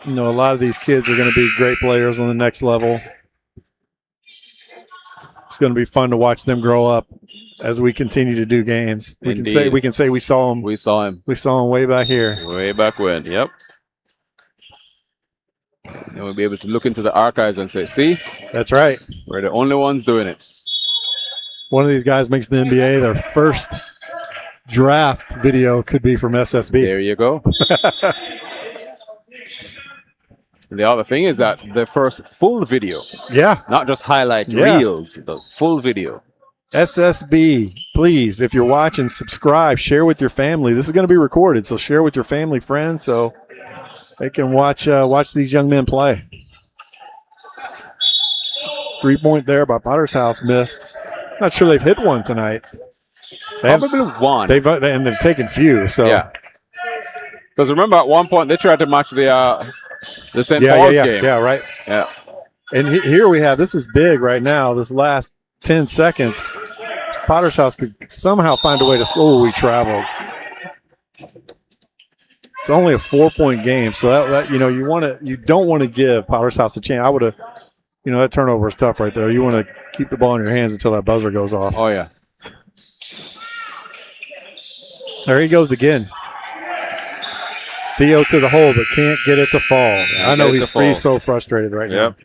You know, a lot of these kids are going to be great players on the next level. It's going to be fun to watch them grow up as we continue to do games. We can say we saw them. We saw him. We saw him way back here. Way back when. Yep. And we'll be able to look into the archives and say, see, That's right. we're the only ones doing it. One of these guys makes the NBA. Their first draft video could be from SSB. There you go. The other thing is that the first full video, Yeah. not just highlight reels, the full video. SSB, please, if you're watching, subscribe, share with your family. This is going to be recorded, so share with your family, friends, so they can watch these young men play. 3-point there by Potter's House missed. Not sure they've hit one tonight. Probably one. And they've taken few. So yeah. Because remember, at one point they tried to match the St. Paul's game. Yeah, right. Yeah. And here we have, this is big right now, this last 10 seconds. Potter's House could somehow find a way to score. We traveled. It's only a 4-point game, so that you know, you don't want to give Potter's House a chance. I would have, you know, that turnover is tough right there. You want to keep the ball in your hands until that buzzer goes off. Oh yeah. There he goes again. Theo to the hole, but can't get it to fall. I know he's so frustrated right now.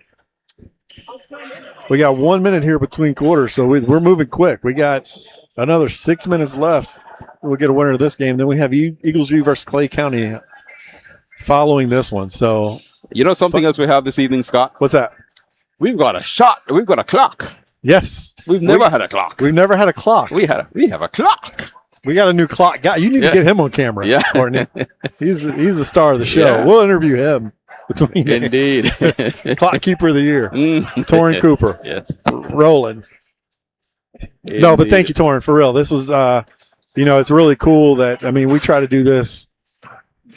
We got 1 minute here between quarters, so we're moving quick. We got another 6 minutes left. We'll get a winner of this game. Then we have Eagles View versus Clay County following this one. So, you know something else we have this evening, Scott? What's that? We've got a shot. We've got a clock. Yes. We've never had a clock. We've never had a clock. We have a clock. We got a new clock guy. You need to get him on camera, Courtney. He's the star of the show. Yeah. We'll interview him between Indeed. Clock Keeper of the Year. Torrin Cooper. Yes. Rolling. Indeed. No, but thank you, Torrin, for real. This was, you know, it's really cool that, I mean, we try to do this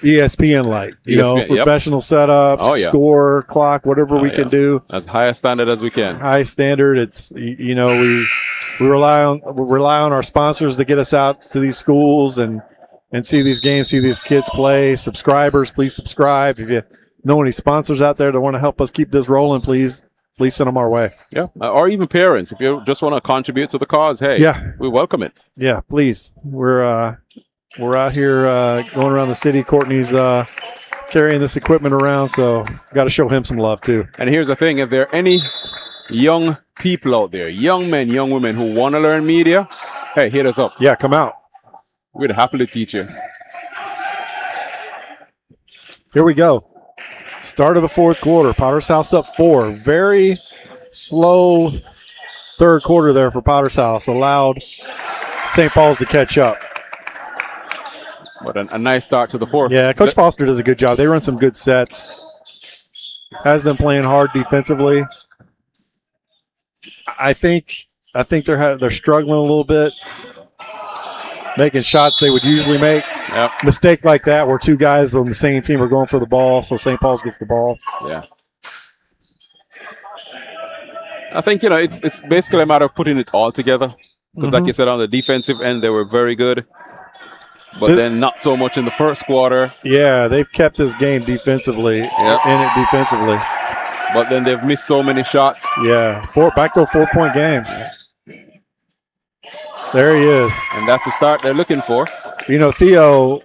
ESPN-like, you know, professional setup, score, clock, whatever we can do. As high a standard as we can. High standard. It's, you know, we rely on our sponsors to get us out to these schools and see these games, see these kids play. Subscribers, please subscribe. If you know any sponsors out there that want to help us keep this rolling, please send them our way. Yeah, or even parents. If you just want to contribute to the cause, hey, we welcome it. Yeah, please. We're out here going around the city. Courtney's carrying this equipment around, so got to show him some love too. And here's the thing: if there are any young people out there, young men, young women who want to learn media, hey, hit us up. Yeah, come out. We'd happily teach you. Here we go. Start of the fourth quarter. Potter's House up 4. Very slow third quarter there for Potter's House. Allowed St. Paul's to catch up. But a nice start to the fourth. Yeah, Coach Foster does a good job. They run some good sets. Has them playing hard defensively. I think they're struggling a little bit, making shots they would usually make. Yep. Mistake like that where two guys on the same team are going for the ball, so St. Paul's gets the ball. Yeah. I think, you know, it's basically a matter of putting it all together. Because like you said, on the defensive end, they were very good. But then not so much in the first quarter. Yeah, they've kept this game defensively, in it defensively. But then they've missed so many shots. Yeah, back to a 4-point game. There he is. And that's the start they're looking for. You know, Theo,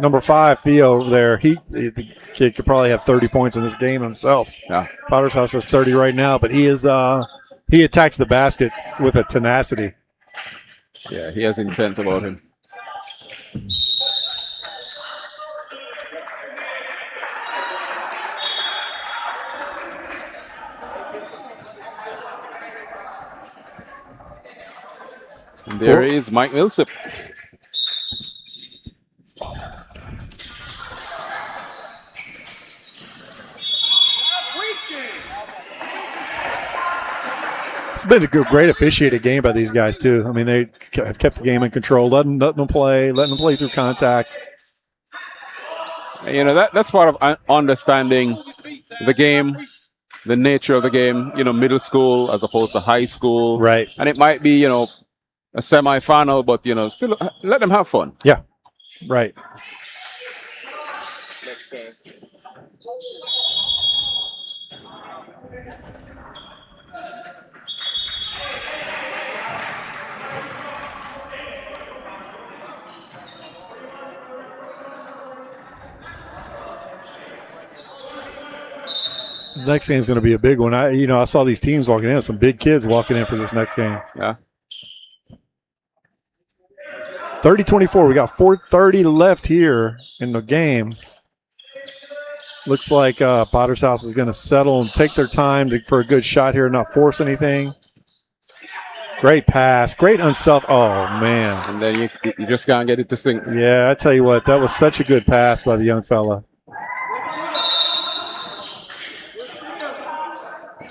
number 5, Theo there, the kid could probably have 30 points in this game himself. Yeah. Potter's House has 30 right now, but he attacks the basket with a tenacity. Yeah, he has intent about him. There is Mike Millsap. It's been a great officiated game by these guys, too. I mean, they have kept the game in control, letting them play through contact. You know, that's part of understanding the game, the nature of the game, you know, middle school as opposed to high school. Right. And it might be, you know, a semifinal, but, you know, still let them have fun. Yeah, right. The next game is going to be a big one. I saw these teams walking in, some big kids walking in for this next game. Yeah. 30-24. We got 4:30 left here in the game. Looks like Potter's House is going to settle and take their time for a good shot here and not force anything. Great pass. Great unself. Oh, man. And then you just can't get it to sink. Yeah, I tell you what, that was such a good pass by the young fella.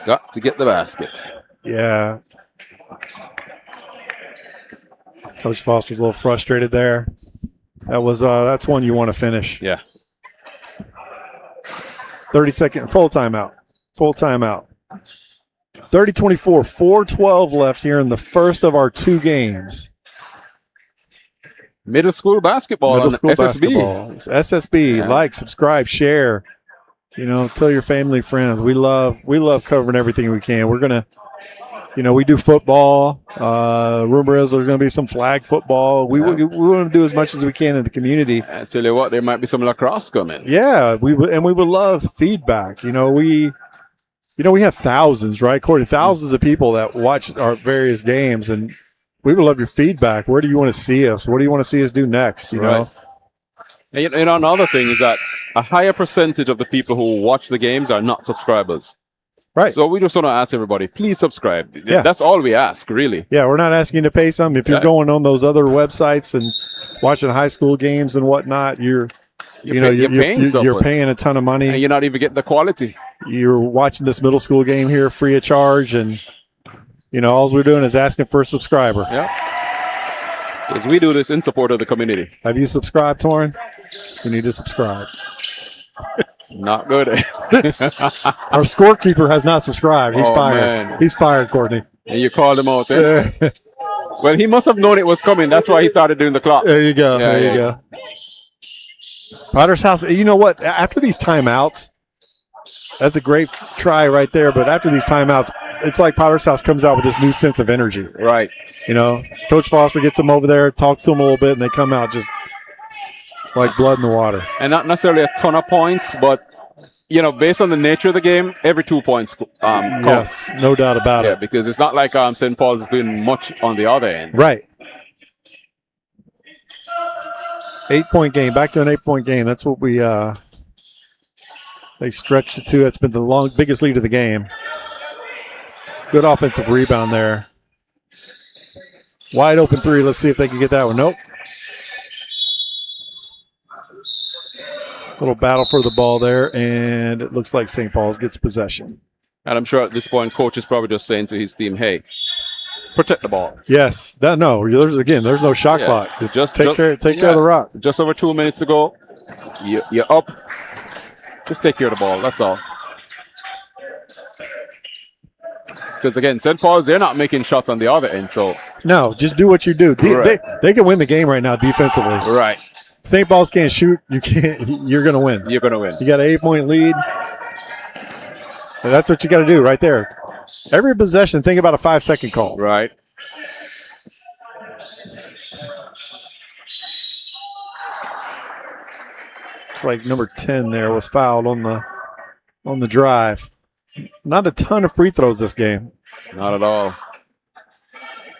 Got to get the basket. Yeah. Coach Foster's a little frustrated there. That's one you want to finish. Yeah. 30-second full timeout. 30-24, 4:12 left here in the first of our two games. Middle school basketball. Middle school SSB. basketball. SSB. Yeah. Like, subscribe, share. Tell your family, friends. We love covering everything we can. We're gonna, we do football. Rumor is there's gonna be some flag football. We want to do as much as we can in the community. I tell you what, there might be some lacrosse coming. Yeah, we would love feedback. We have thousands, right, Courtney? Thousands of people that watch our various games, and we would love your feedback. Where do you want to see us? What do you want to see us do next? You know. And another thing is that a higher percentage of the people who watch the games are not subscribers. Right. So we just want to ask everybody, please subscribe. Yeah. That's all we ask, really. Yeah, we're not asking you to pay something. If you're going on those other websites and watching high school games and whatnot, you're paying a ton of money. And you're not even getting the quality. You're watching this middle school game here free of charge, and all we're doing is asking for a subscriber. Yeah. Because we do this in support of the community. Have you subscribed, Torrin? You need to subscribe. Not good. Our scorekeeper has not subscribed. He's fired. Man. He's fired, Courtney. And you called him out, eh? Well, he must have known it was coming. That's why he started doing the clock. There you go. Yeah, there you go. Potter's House, you know what? After these timeouts, that's a great try right there. But after these timeouts, it's like Potter's House comes out with this new sense of energy. Right. Coach Foster gets them over there, talks to them a little bit, and they come out just like blood in the water. And not necessarily a ton of points, but, based on the nature of the game, every 2 points count. Yes, no doubt about it. Yeah, because it's not like St. Paul's is doing much on the other end. Right. 8-point game. Back to an 8-point game. That's what they stretched it to. That's been the biggest lead of the game. Good offensive rebound there. Wide open three. Let's see if they can get that one. Nope. Little battle for the ball there, and it looks like St. Paul's gets possession. And I'm sure at this point, coach is probably just saying to his team, hey, protect the ball. Yes. There's no shot clock. Just take care of the rock. Just over 2 minutes to go. You're up. Just take care of the ball. That's all. Because, again, St. Paul's, they're not making shots on the other end. So no, just do what you do. They can win the game right now defensively. Right. St. Paul's can't shoot. You can't. You're going to win. You're going to win. You got an 8-point lead. And that's what you got to do right there. Every possession, think about a 5-second call. Right. It's like number 10 there was fouled on the drive. Not a ton of free throws this game. Not at all.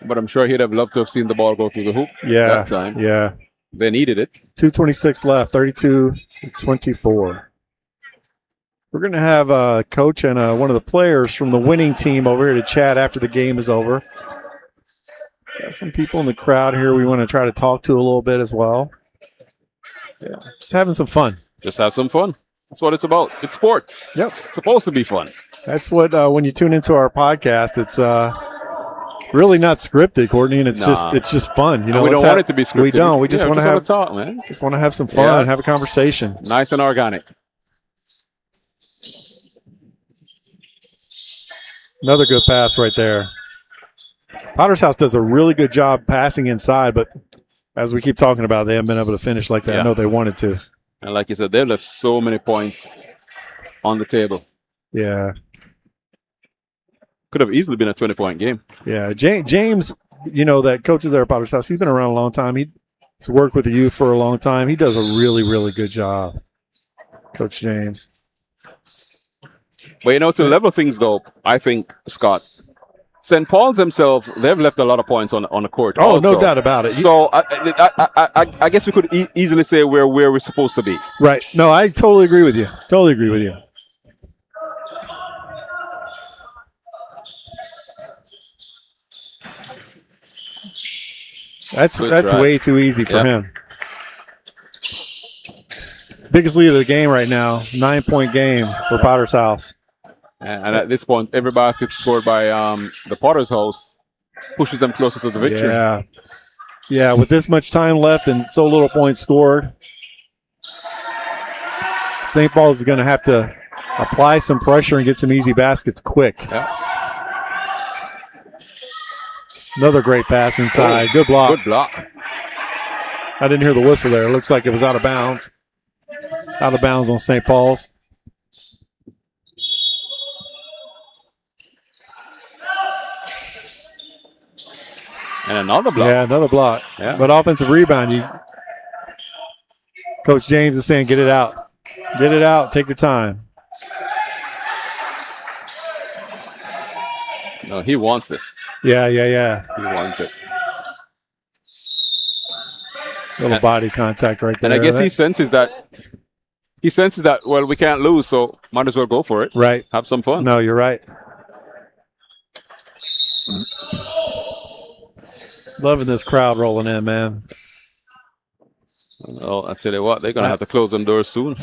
But I'm sure he'd have loved to have seen the ball go through the hoop that time. Yeah. They needed it. 2:26 left, 32-24. We're going to have a coach and one of the players from the winning team over here to chat after the game is over. Got some people in the crowd here we want to try to talk to a little bit as well. Yeah. Just having some fun. Just have some fun. That's what it's about. It's sports. Yep. It's supposed to be fun. That's what when you tune into our podcast, it's really not scripted, Courtney, and it's just fun. You know, we don't want it to be scripted. We don't. We just want to have talk, man. Just want to have some fun, have a conversation. Nice and organic. Another good pass right there. Potter's House does a really good job passing inside, but as we keep talking about, they haven't been able to finish like that. I know they wanted to. And like you said, they've left so many points on the table. Yeah. Could have easily been a 20-point game. Yeah. James, you know, that coaches there at Potter's House, he's been around a long time. He's worked with the youth for a long time. He does a really, really good job, Coach James. But, you know, to level things, though, I think, Scott, St. Paul's themselves, they've left a lot of points on the court. Oh, also. no doubt about it. So I guess we could easily say we're where we're supposed to be. Right. No, I totally agree with you. Totally agree with you. That's way too easy for him. Biggest lead of the game right now, 9-point game for Potter's House. And at this point, every basket scored by the Potter's House pushes them closer to the victory. Yeah. Yeah, with this much time left and so little points scored, St. Paul's is going to have to apply some pressure and get some easy baskets quick. Yeah. Another great pass inside. Good block. Good block. I didn't hear the whistle there. It looks like it was out of bounds. Out of bounds on St. Paul's. And another block. Yeah, another block. Yeah. But offensive rebound. Coach James is saying, get it out. Get it out. Take your time. No, he wants this. Yeah. He wants it. Little body contact right there. And I guess he senses that, well, we can't lose, so might as well go for it. Right. Have some fun. No, you're right. Loving this crowd rolling in, man. Well, I tell you what, they're going to have to close them doors soon.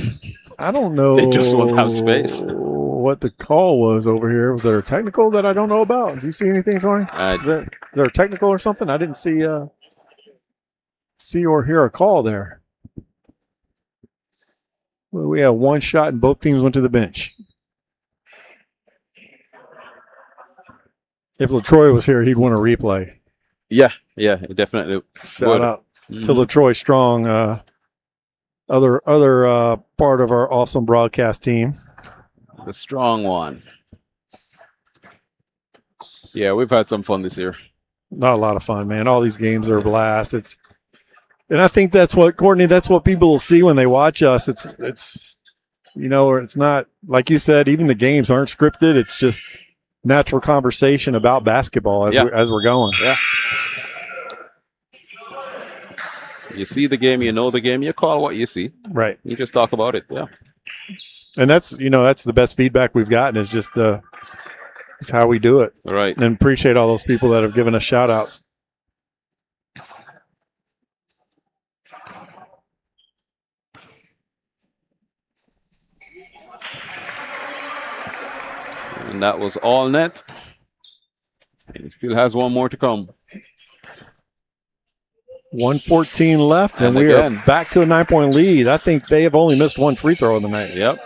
I don't know. They just won't have space. What the call was over here. Was there a technical that I don't know about? Did you see anything, Sorry? Is there a technical or something? I didn't see or hear a call there. Well, we had one shot and both teams went to the bench. If LaTroy was here, he'd want a replay. Yeah, definitely. Shout out to LaTroy Strong, other part of our awesome broadcast team. The strong one. Yeah, we've had some fun this year. Not a lot of fun, man. All these games are a blast. And I think that's what, Courtney, that's what people will see when they watch us. It's you know, or it's not, like you said, even the games aren't scripted. It's just natural conversation about basketball as we're going. Yeah. You see the game, you know the game, you call what you see. Right. You just talk about it. Yeah. And that's the best feedback we've gotten is just is how we do it. Right. And appreciate all those people that have given us shout outs. And that was all net. And he still has one more to come. 1:14 left, and we are back to a 9-point lead. I think they have only missed one free throw in the night. Yep.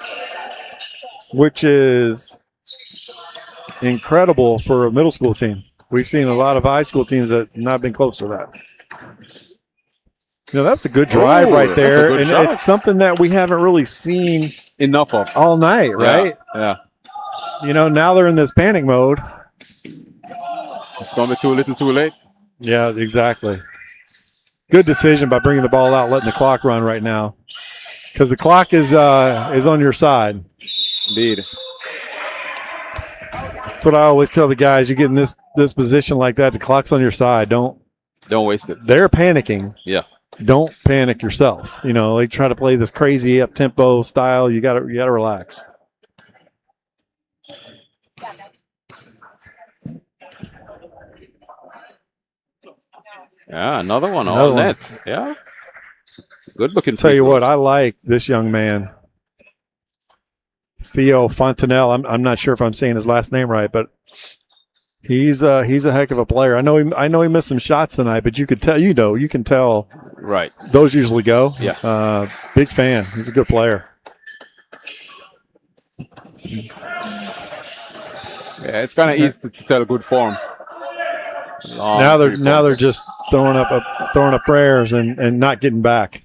Which is incredible for a middle school team. We've seen a lot of high school teams that have not been close to that. You know, that's a good drive right there, and shot. it's something that we haven't really seen enough of all night, right? Yeah. You know, now they're in this panic mode. It's going to be too little, too late. Yeah, exactly. Good decision by bringing the ball out, letting the clock run right now, because the clock is on your side. Indeed. That's what I always tell the guys. You get in this position like that, the clock's on your side. Don't waste it. They're panicking. Yeah. Don't panic yourself. You know, they try to play this crazy up tempo style. You gotta relax. Yeah, another one Another all one. net. Yeah. Good looking. Tell you free what, throws. I like this young man, Theo Fontanelle. I'm not sure if I'm saying his last name right, but he's a heck of a player. I know he missed some shots tonight, but you could tell, you can tell Right. those usually go. Yeah. Big fan. He's a good player. Yeah, it's kind of easy to tell good form. Now they're just throwing up prayers and not getting back.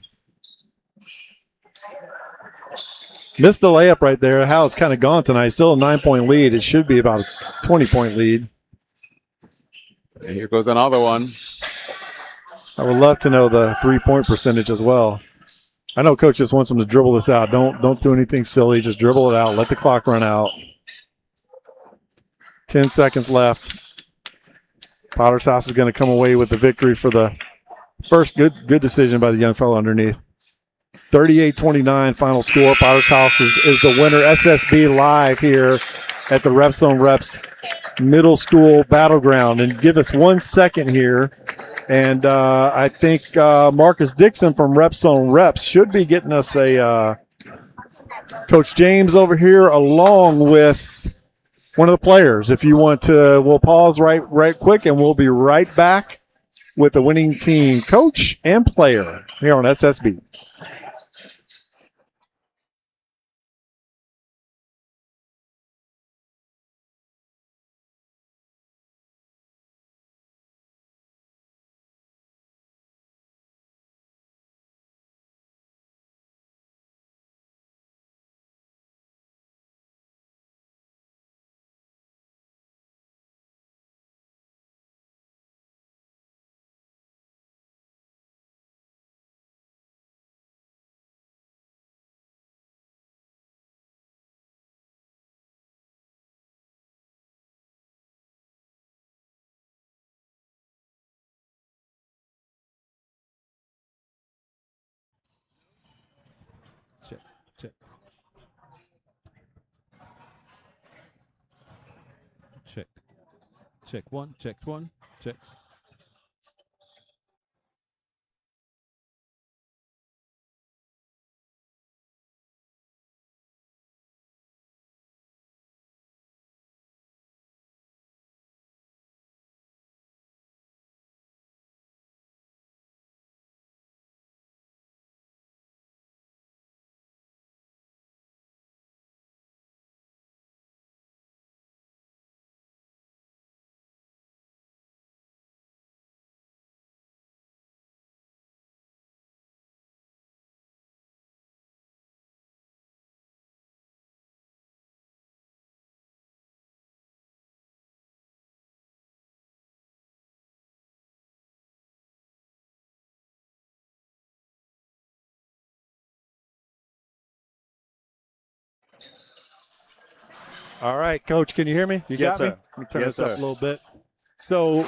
Missed the layup right there. How it's kind of gone tonight. Still a 9-point lead. It should be about a 20-point lead. And here goes another one. I would love to know the 3-point percentage as well. I know Coach just wants them to dribble this out. Don't do anything silly. Just dribble it out. Let the clock run out. 10 seconds left. Potter's House is going to come away with the victory for the first good decision by the young fellow underneath. 38-29 final score. Potter's House is the winner. SSB live here at the Reps on Reps Middle School Battleground. And give us 1 second here. And I think Marcus Dixon from Reps on Reps should be getting us a Coach James over here along with one of the players. If you want to, we'll pause right quick and we'll be right back with the winning team coach and player here on SSB. Check, check. Check. Check one, check one, check. All right, Coach, can you hear me? You Yes, got me? sir. Let me turn Yes, this up sir. a little bit. So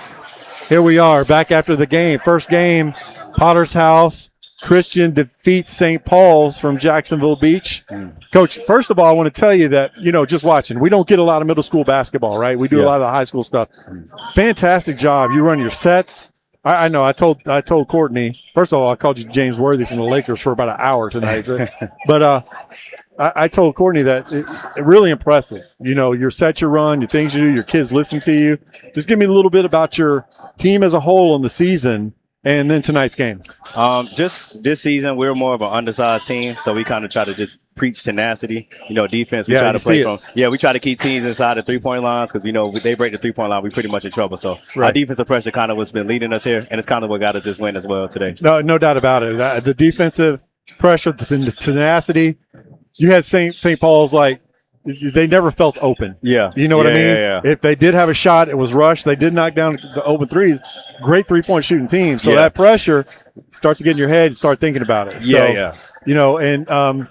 here we are back after the game. First game, Potter's House. Christian defeats St. Paul's from Jacksonville Beach. Coach, first of all, I want to tell you that, just watching, we don't get a lot of middle school basketball, right? We do a lot of the high school stuff. Fantastic job. You run your sets. I know. I told Courtney. First of all, I called you James Worthy from the Lakers for about an hour tonight. But I told Courtney that it really impressive. Your set you run, your things you do, your kids listen to you. Just give me a little bit about your team as a whole in the season, and then tonight's game. Just this season, we're more of an undersized team, so we kind of try to just preach tenacity. Defense, we try to play from. Yeah, we try to keep teams inside the 3-point lines because we know if they break the 3-point line, we're pretty much in trouble. So our defensive pressure kind of what's been leading us here, and it's kind of what got us this win as well today. No doubt about it. The defensive pressure, the tenacity. You had St. Paul's they never felt open. Yeah. You know what I mean? Yeah. If they did have a shot, it was rushed. They did knock down the open threes. Great 3-point shooting team. So that pressure starts to get in your head and start thinking about it. Yeah. And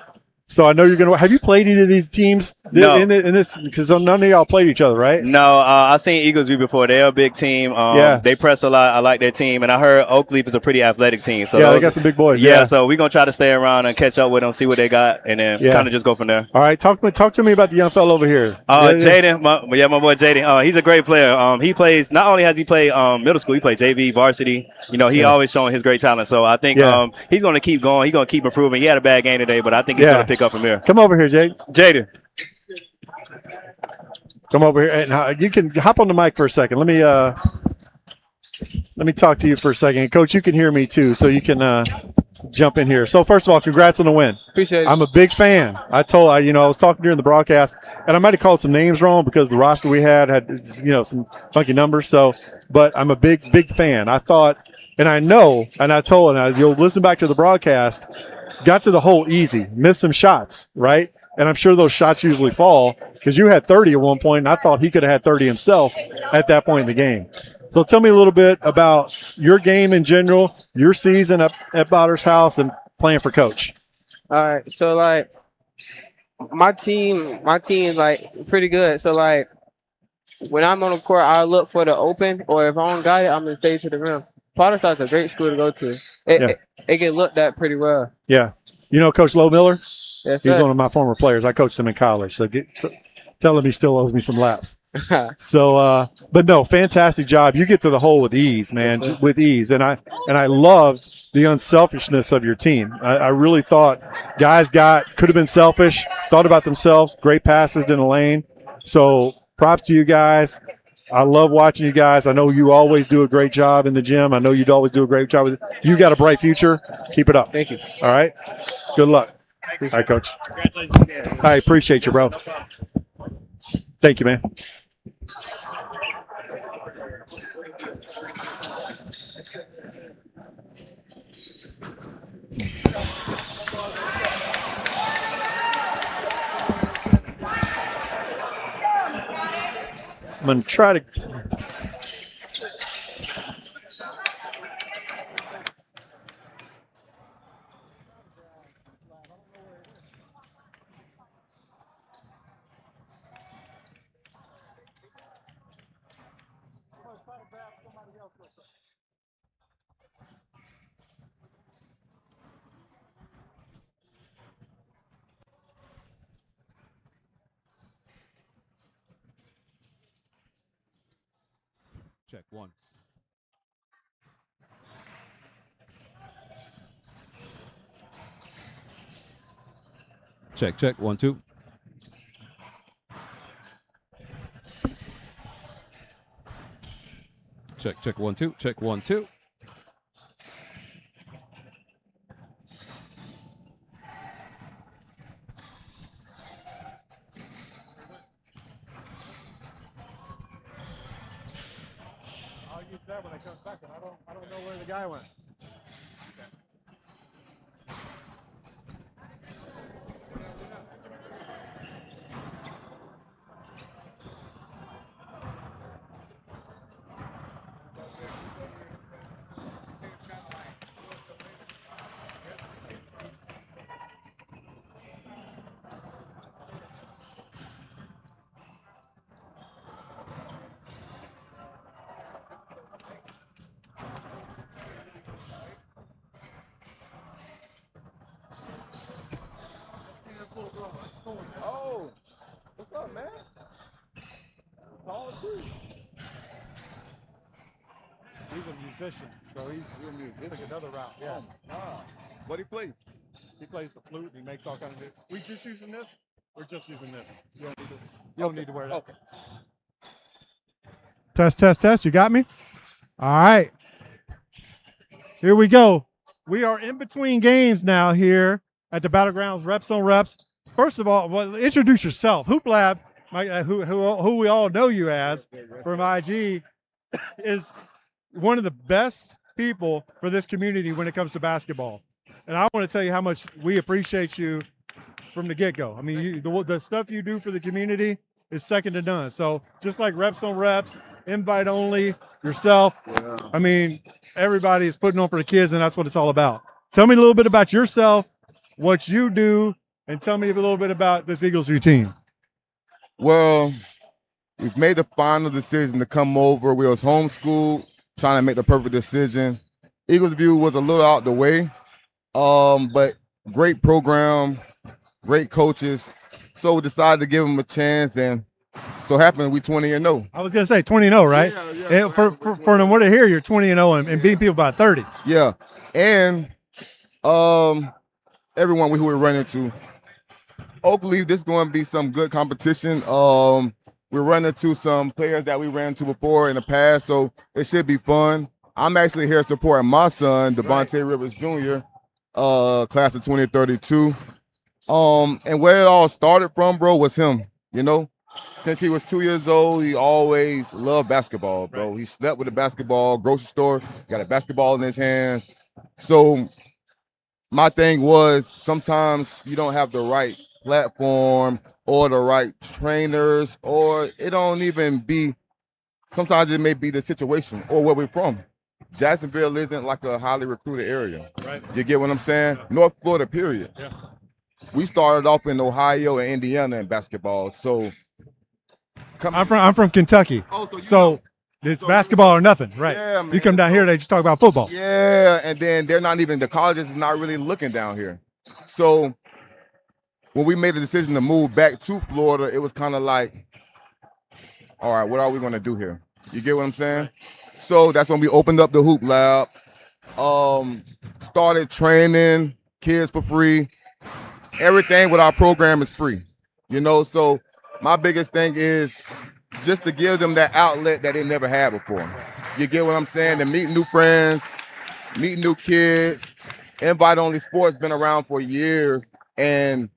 So I know you're going to – have you played any of these teams No. in this? Because none of y'all played each other, right? No, I've seen Eagles View before. They're a big team. Yeah. They press a lot. I like their team. And I heard Oakleaf is a pretty athletic team. So yeah, they got some big boys. Yeah, so we're going to try to stay around and catch up with them, see what they got, and then kind of just go from there. All right, talk to me about the young fellow over here. Jaden, my boy Jaden. He's a great player. He plays – not only has he played middle school, he played JV, varsity. You know, he always showing his great talent. So I think he's going to keep going. He's going to keep improving. He had a bad game today, but I think he's going to pick up from here. Come over here, Jade. Jaden. Come over here, and you can hop on the mic for a second. Let me talk to you for a second. Coach, you can hear me too, so you can jump in here. So first of all, congrats on the win. Appreciate it. I'm a big fan. I was talking during the broadcast, and I might have called some names wrong because the roster we had some funky numbers. So, but I'm a big fan. I thought, and I know, and I told, and you'll listen back to the broadcast. Got to the hole easy, missed some shots, right? And I'm sure those shots usually fall because you had 30 at one point, and I thought he could have had 30 himself at that point in the game. So tell me a little bit about your game in general, your season up at Botter's house, and playing for Coach. All right, so like my team is like pretty good. So like when I'm on the court, I look for the open, or if I don't got it, I'm gonna stay to the rim. Potter's house is a great school to go to. It get looked at pretty well. Yeah, you know Coach Lowe Miller. Yes, he's sir. one of my former players. I coached him in college, so tell him he still owes me some laps. So, but no, fantastic job. You get to the hole with ease, man, with ease. And I loved the unselfishness of your team. I really thought guys could have been selfish, thought about themselves, great passes in the lane. So props to you guys. I love watching you guys. I know you always do a great job in the gym. I know you'd always do a great job with it. You got a bright future. Keep it up. Thank you. All right. Good luck. All right, Coach. I appreciate you, bro. Thank you, man. I'm going to try to Check one. Check 1 2. Check 1 2. Check 1 2. I'll use that when I come back, and I don't know where the guy went. Oh, what's up, man? Paul too. He's a musician, so he's took another route. Yeah. What do you play? He plays the flute and he makes all kinds of. We just using this. We're just using this. You don't need to wear that. Okay. Test. You got me? All right. Here we go. We are in between games now here at the BattleGrounds Reps on Reps. First of all, introduce yourself. Hoop Lab, who we all know you as from IG, is one of the best people for this community when it comes to basketball. And I want to tell you how much we appreciate you from the get-go. I mean, the stuff you do for the community is second to none. So just like Reps on Reps, invite only, yourself. Yeah. I mean, everybody is putting on for the kids, and that's what it's all about. Tell me a little bit about yourself, what you do, and tell me a little bit about this Eagles View team. Well, we've made the final decision to come over. We was homeschooled, trying to make the perfect decision. Eagles View was a little out the way, but great program, great coaches. So we decided to give them a chance, and so happened we 20-0. I was gonna say 20-0, right? Yeah. And for them, what to hear, you're 20-0 and beating people by 30. Yeah, and everyone who we're running to. Hopefully, this is going to be some good competition. We're running to some players that we ran to before in the past, so it should be fun. I'm actually here supporting my son, Devontae Rivers Jr., class of 2032. And where it all started from, bro, was him. You know, since he was 2 years old, he always loved basketball, bro. He slept with a basketball, grocery store, got a basketball in his hands. So my thing was sometimes you don't have the right platform or the right trainers, or it don't even be, sometimes it may be the situation or where we're from. Jacksonville isn't like a highly recruited area. Right. You get what I'm saying? North Florida, period. Yeah. We started off in Ohio and Indiana in basketball. So I'm from Kentucky. Oh, so you So know. it's basketball or nothing, right? Yeah, man. You come down here, they just talk about football. Yeah, and then they're not even, the colleges is not really looking down here. So when we made the decision to move back to Florida, it was kind of like, all right, what are we going to do here? You get what I'm saying? So that's when we opened up the hoop lab, started training kids for free. Everything with our program is free, you know? So my biggest thing is just to give them that outlet that they never had before. You get what I'm saying? To meet new friends, meet new kids. Invite Only Sports been around for years. And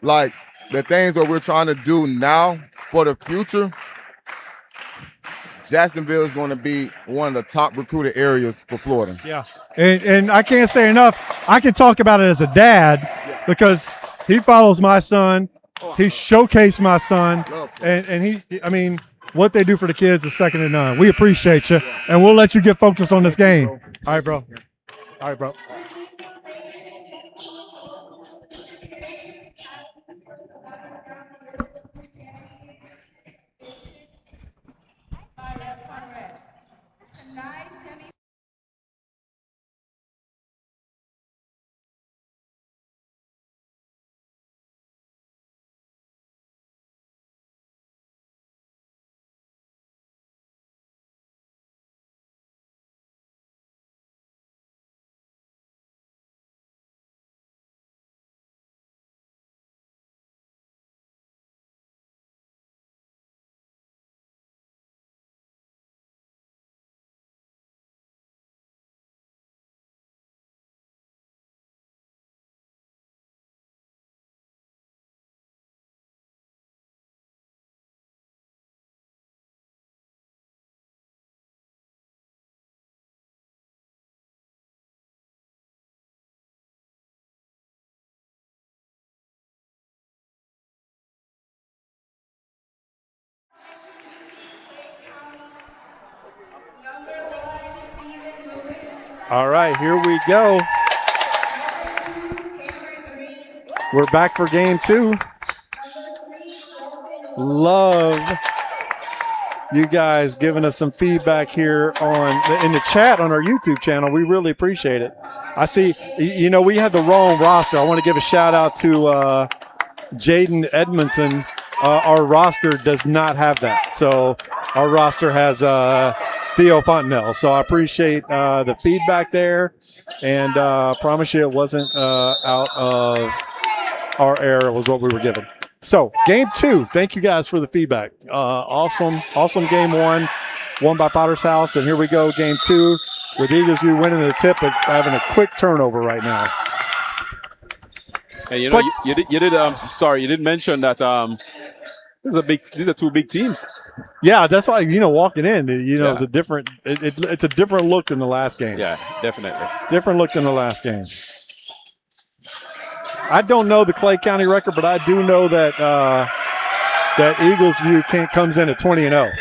like the things that we're trying to do now for the future, Jacksonville is going to be one of the top recruited areas for Florida. Yeah. And I can't say enough. I can talk about it as a dad because he follows my son. He showcased my son. And I mean, what they do for the kids is second to none. We appreciate you. And we'll let you get focused on this game. All right, bro. All right, bro. Tonight, semi All right, here we go. We're back for game 2. Love you guys giving us some feedback here in the chat on our YouTube channel. We really appreciate it. I see, you know, we had the wrong roster. I want to give a shout out to Jaden Edmondson. Our roster does not have that. So our roster has Theo Fontenelle. So I appreciate the feedback there, and promise you it wasn't out of our error. It was what we were given. So game 2, thank you guys for the feedback. Awesome game 1, won by Potter's House, and here we go, game 2 with Eagles View winning the tip, but having a quick turnover right now. And you know, you did mention that these are two big teams. Yeah, that's why, you know, walking in, you know, Yeah. it's a different it's a different look than the last game. Yeah, definitely. Different look than the last game. I don't know the Clay County record, but I do know that that Eagles View comes in at 20-0.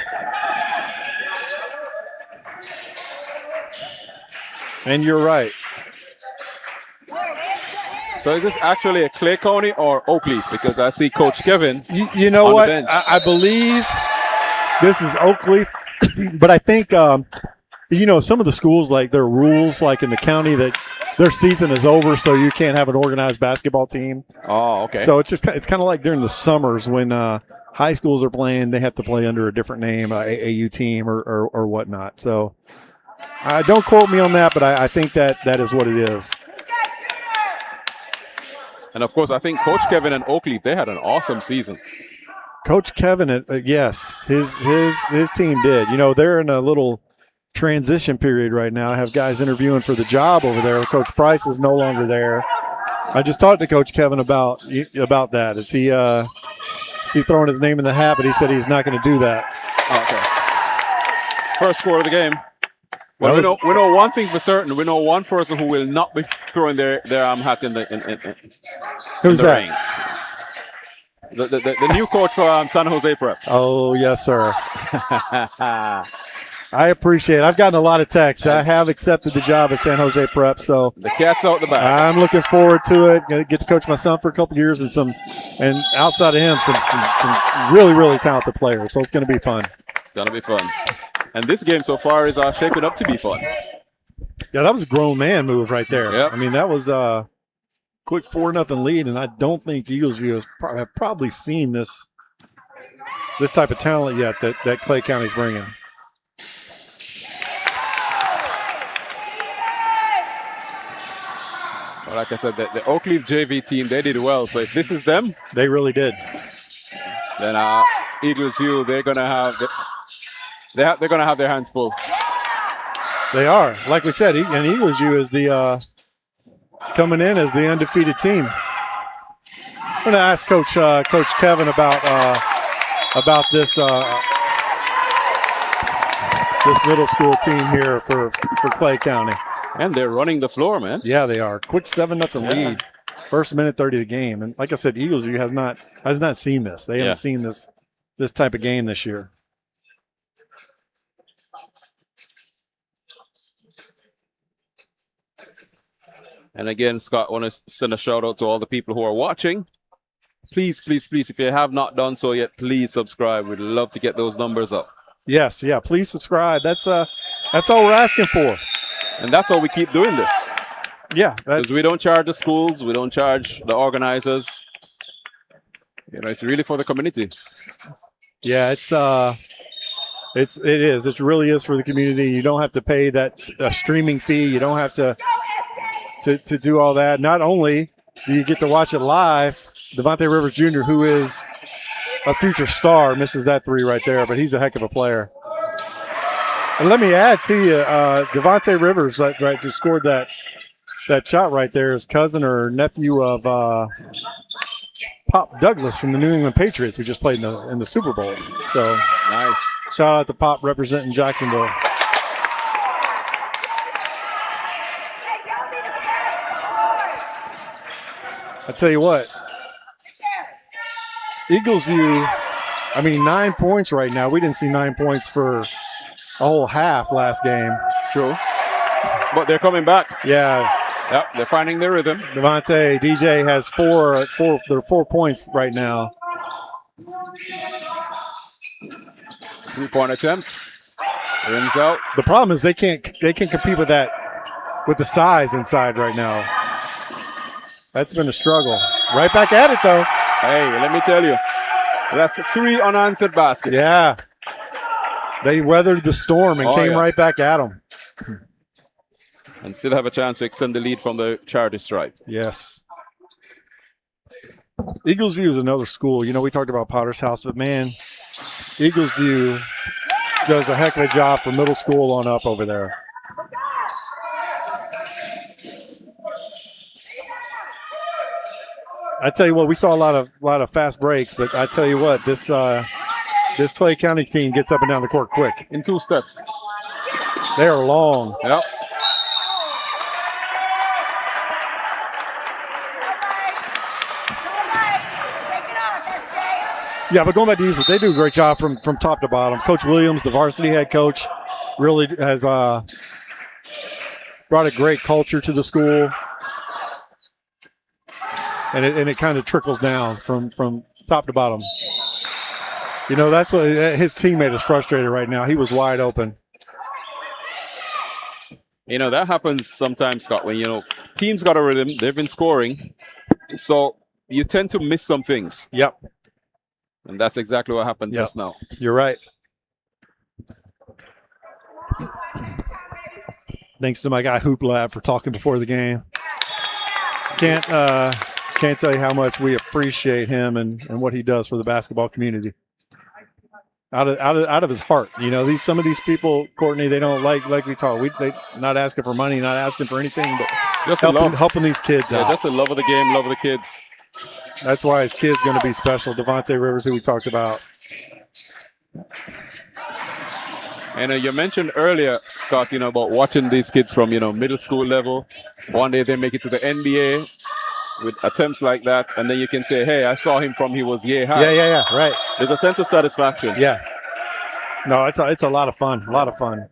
And you're right. So is this actually a Clay County or Oakleaf? Because I see Coach Kevin. You know on what? the bench. I believe this is Oakleaf, but I think some of the schools, like their rules, like in the county, that their season is over, so you can't have an organized basketball team. Oh, okay. So it's kind of like during the summers when high schools are playing, they have to play under a different name, AAU team or whatnot. So don't quote me on that, but I think that is what it is. And of course, I think Coach Kevin and Oakleaf, they had an awesome season. Coach Kevin, yes, his team did. They're in a little transition period right now. I have guys interviewing for the job over there. Coach Price is no longer there. I just talked to Coach Kevin about that. Is he throwing his name in the hat? But he said he's not going to do that. Okay. First score of the game. Well, we know one thing for certain. We know one person who will not be throwing their hat in the Who's the that? ring. The new coach for San Jose Prep. Oh, yes, sir. I appreciate it. I've gotten a lot of texts. I have accepted the job at San Jose Prep, so the cat's out the bag. I'm looking forward to it. Going to get to coach my son for a couple of years and outside of him, some really, really talented players. So it's going to be fun. It's going to be fun. And this game so far is shaping up to be fun. Yeah, that was a grown man move right there. Yep. I mean, that was a quick 4-0 lead, and I don't think Eaglesview have probably seen this type of talent yet that Clay County's bringing. Well, like I said, the Oakleaf JV team, they did well. So if this is them, they really did. Then Eaglesview, they're gonna have their hands full. They are, like we said, and Eaglesview is the coming in as the undefeated team. I'm going to ask Coach Kevin about this this middle school team here for Clay County. And they're running the floor, man. Yeah, they are. Quick 7-0 lead. First minute 30 of the game, and like I said, Eaglesview has not seen this. They haven't seen this type of game this year. And again, Scott, I want to send a shout out to all the people who are watching. Please, please, please, if you have not done so yet, please subscribe. We'd love to get those numbers up. Yes, yeah, please subscribe. That's all we're asking for. And that's how we keep doing this. Yeah. Because we don't charge the schools, we don't charge the organizers. It's really for the community. Yeah, it is. It really is for the community. You don't have to pay that streaming fee. You don't have to do all that. Not only do you get to watch it live, Devontae Rivers Jr., who is a future star, misses that three right there, but he's a heck of a player. And let me add to you, Devontae Rivers, right, just scored that shot right there. His cousin or nephew of Pop Douglas from the New England Patriots, who just played in the Super Bowl. So nice. Shout out to Pop representing Jacksonville. I tell you what, Eaglesview, 9 points right now. We didn't see 9 points for a whole half last game. True. But they're coming back. Yeah. Yep, they're finding their rhythm. Devontae, DJ has 4 points right now. 3-point attempt. Rims out. The problem is they can't compete with that, with the size inside right now. That's been a struggle. Right back at it, though. Hey, let me tell you, that's 3 unanswered baskets. Yeah. They weathered the storm and came right back at them. And still have a chance to extend the lead from the charity stripe. Yes. Eaglesview is another school. We talked about Potter's House, but, man, Eaglesview does a heck of a job for middle school on up over there. I tell you what, we saw a lot of fast breaks, but I tell you what, this Clay County team gets up and down the court quick. In 2 steps. They are long. Yep. Yeah, but going back to Eaglesview, they do a great job from top to bottom. Coach Williams, the varsity head coach, really has brought a great culture to the school. and it kind of trickles down from top to bottom. You know, that's what his teammate is frustrated right now. He was wide open. You know, that happens sometimes, Scott, when, you know, teams got a rhythm, they've been scoring. So you tend to miss some things. Yep. And that's exactly what happened just now. You're right. Thanks to my guy Hoop Lab for talking before the game. Can't tell you how much we appreciate him and what he does for the basketball community. Out of his heart, you know. Some of these people, Courtney, they don't like we talk. They not asking for money, not asking for anything, but just helping these kids out. Just the love of the game, love of the kids. That's why his kid's going to be special. Devontae Rivers, who we talked about. And you mentioned earlier, Scott, you know, about watching these kids from, you know, middle school level. One day they make it to the NBA with attempts like that, and then you can say, hey, I saw him from he was yay high. Yeah, right. There's a sense of satisfaction. Yeah. No, it's a lot of fun. A lot of fun.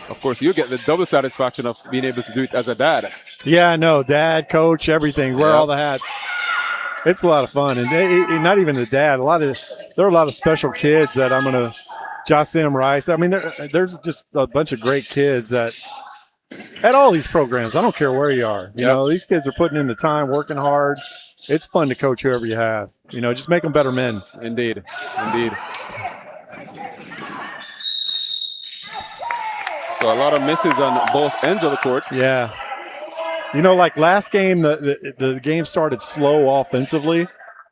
Of course, you get the double satisfaction of being able to do it as a dad. Yeah, I know. Dad, coach, everything. Wear all the hats. It's a lot of fun. And not even the dad. There are a lot of special kids that I'm going to Jocelyn Rice. I mean, there's just a bunch of great kids that at all these programs. I don't care where you are. You know, these kids are putting in the time, working hard. It's fun to coach whoever you have. You know, just make them better men. Indeed. So a lot of misses on both ends of the court. Yeah. You know, like last game, the game started slow offensively.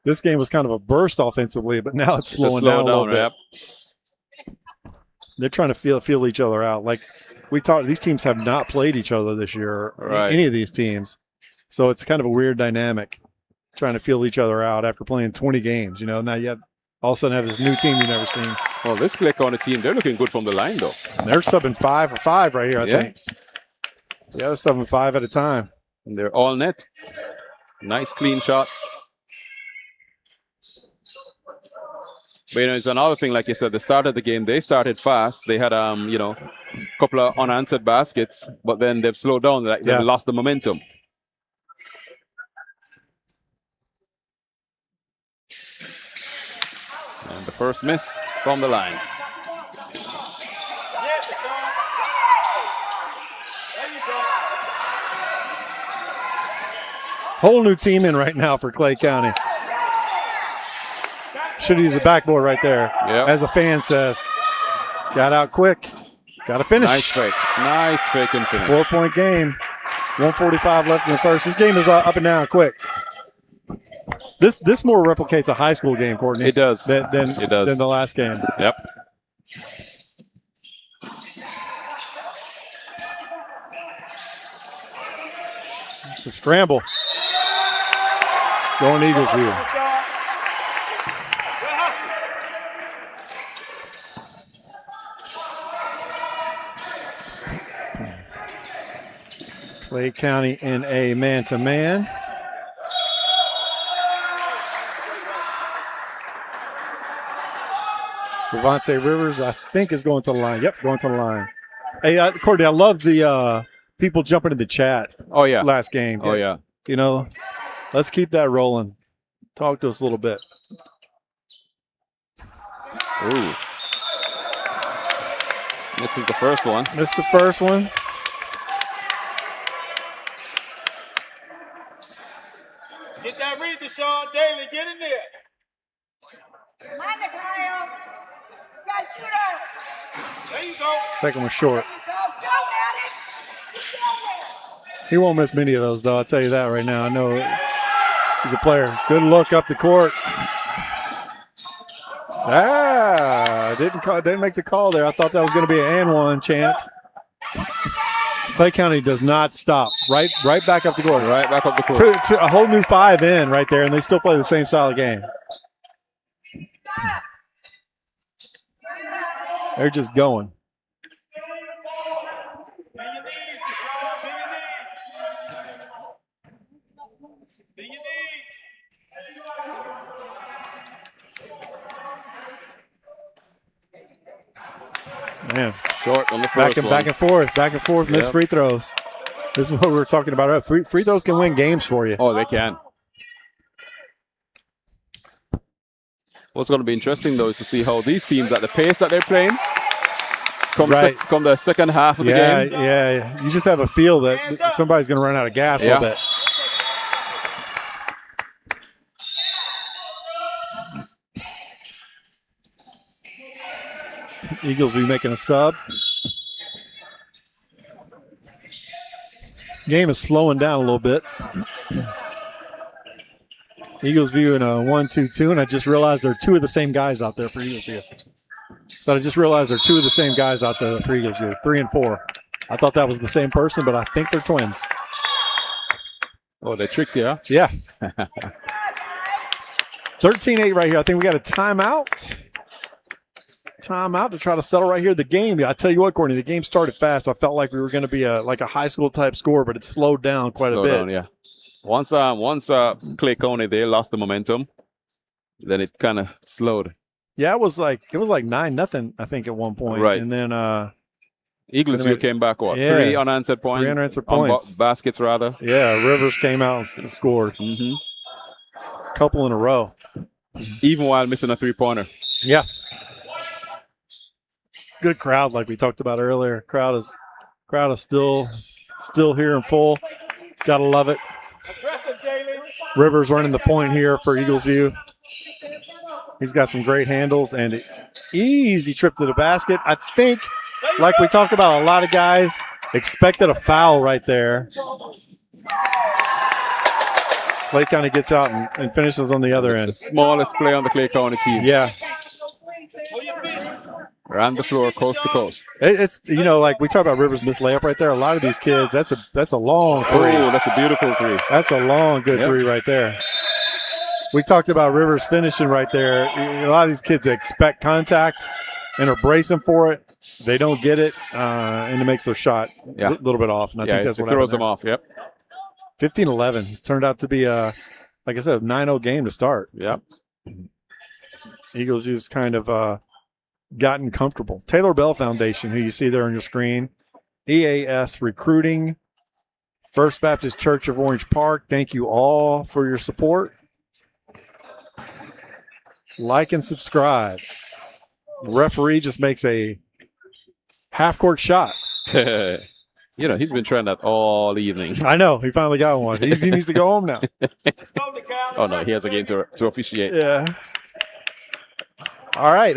This game was kind of a burst offensively, but now it's slowing down a little bit. Yep. They're trying to feel each other out. Like we talked, these teams have not played each other this year, any of these teams. So it's kind of a weird dynamic, trying to feel each other out after playing 20 games. You know, now you all of a sudden have this new team you've never seen. Well, this Clay County team, they're looking good from the line, though. And they're subbing 5 for 5 right here, I think. Yeah, they're subbing 5 at a time. And they're all net. Nice, clean shots. But, you know, it's another thing, like you said, the start of the game, they started fast. They had, you know, a couple of unanswered baskets, but then they've slowed down. Like they've lost the momentum. And the first miss from the line. Whole new team in right now for Clay County. Should use the backboard right there. Yep. As a fan says. Got out quick. Got to finish. Nice fake. Nice fake and finish. 4-point game. 1:45 left in the first. This game is up and down quick. This more replicates a high school game, Courtney. It does. Than the last game. Yep. It's a scramble. Going Eagles here. Clay County in a man-to-man. Devontae Rivers, I think, is going to the line. Yep, going to the line. Hey, Courtney, I love the people jumping in the chat. Oh, yeah. Last game. Oh, yeah. You know, let's keep that rolling. Talk to us a little bit. Ooh. This is the first one. Missed the first one. Get that read, Deshaun Daly. Get in there. Mind the Kyle. Got shooter. There you go. Second one short. Go, Maddox. He won't miss many of those, though. I'll tell you that right now. I know he's a player. Good look up the court. Didn't make the call there. I thought that was going to be an and one chance. Clay County does not stop. Right back up the court. Right back up the court. To a whole new 5 in right there, and they still play the same style of game. They're just going. Man, Short on the Back first and one. back and forth, missed Yep. free throws. This is what we were talking about. Free throws can win games for you. Oh, they can. What's going to be interesting, though, is to see how these teams, at the pace that they're playing, come the second half of the game. Yeah. You just have a feel that somebody's going to run out of gas a little bit. Eagles will be making a sub. Game is slowing down a little bit. Eagles View in a 1-2-2, and I just realized there are two of the same guys out there for Eagles View. So I just realized there are two of the same guys out there for Eagles View, 3 and 4. I thought that was the same person, but I think they're twins. Oh, they tricked you, huh? Yeah. 13-8 right here. I think we got a timeout. Timeout to try to settle right here the game. I tell you what, Courtney, the game started fast. I felt like we were going to be a high school type score, but it slowed down quite a bit. Down, yeah. Once Clay County, they lost the momentum, then it kind of slowed. Yeah, it was like 9-0, I think, at one point. Right. And then Eagles View came back, what? Yeah. 3 unanswered points. 3 unanswered points. Baskets, rather. Yeah, Rivers came out and scored. Mm-hmm. Couple in a row. Even while missing a 3-pointer. Yeah. Good crowd, like we talked about earlier. Crowd is still here in full. Gotta love it. Rivers running the point here for Eagles View. He's got some great handles and an easy trip to the basket. I think, like we talked about, a lot of guys expected a foul right there. Clay County gets out and finishes on the other end. The smallest play on the Clay County team. Yeah. Ran the floor coast to coast. It's like we talk about Rivers' missed layup right there. A lot of these kids, that's a long three. Oh, that's a beautiful three. That's a long, good three right there. We talked about Rivers finishing right there. A lot of these kids expect contact and are bracing for it. They don't get it, and it makes their shot a little bit off. And I think that's what throws them off. Yep. 15-11. Turned out to be like I said, a 9-0 game to start. Yep. Eagles just kind of gotten comfortable. Taylor Bell Foundation, who you see there on your screen, EAS Recruiting, First Baptist Church of Orange Park. Thank you all for your support. Like and subscribe. The referee just makes a half-court shot. He's been trying that all evening. I know. He finally got one. He needs to go home now. Oh, no. He has a game to officiate. Yeah. All right.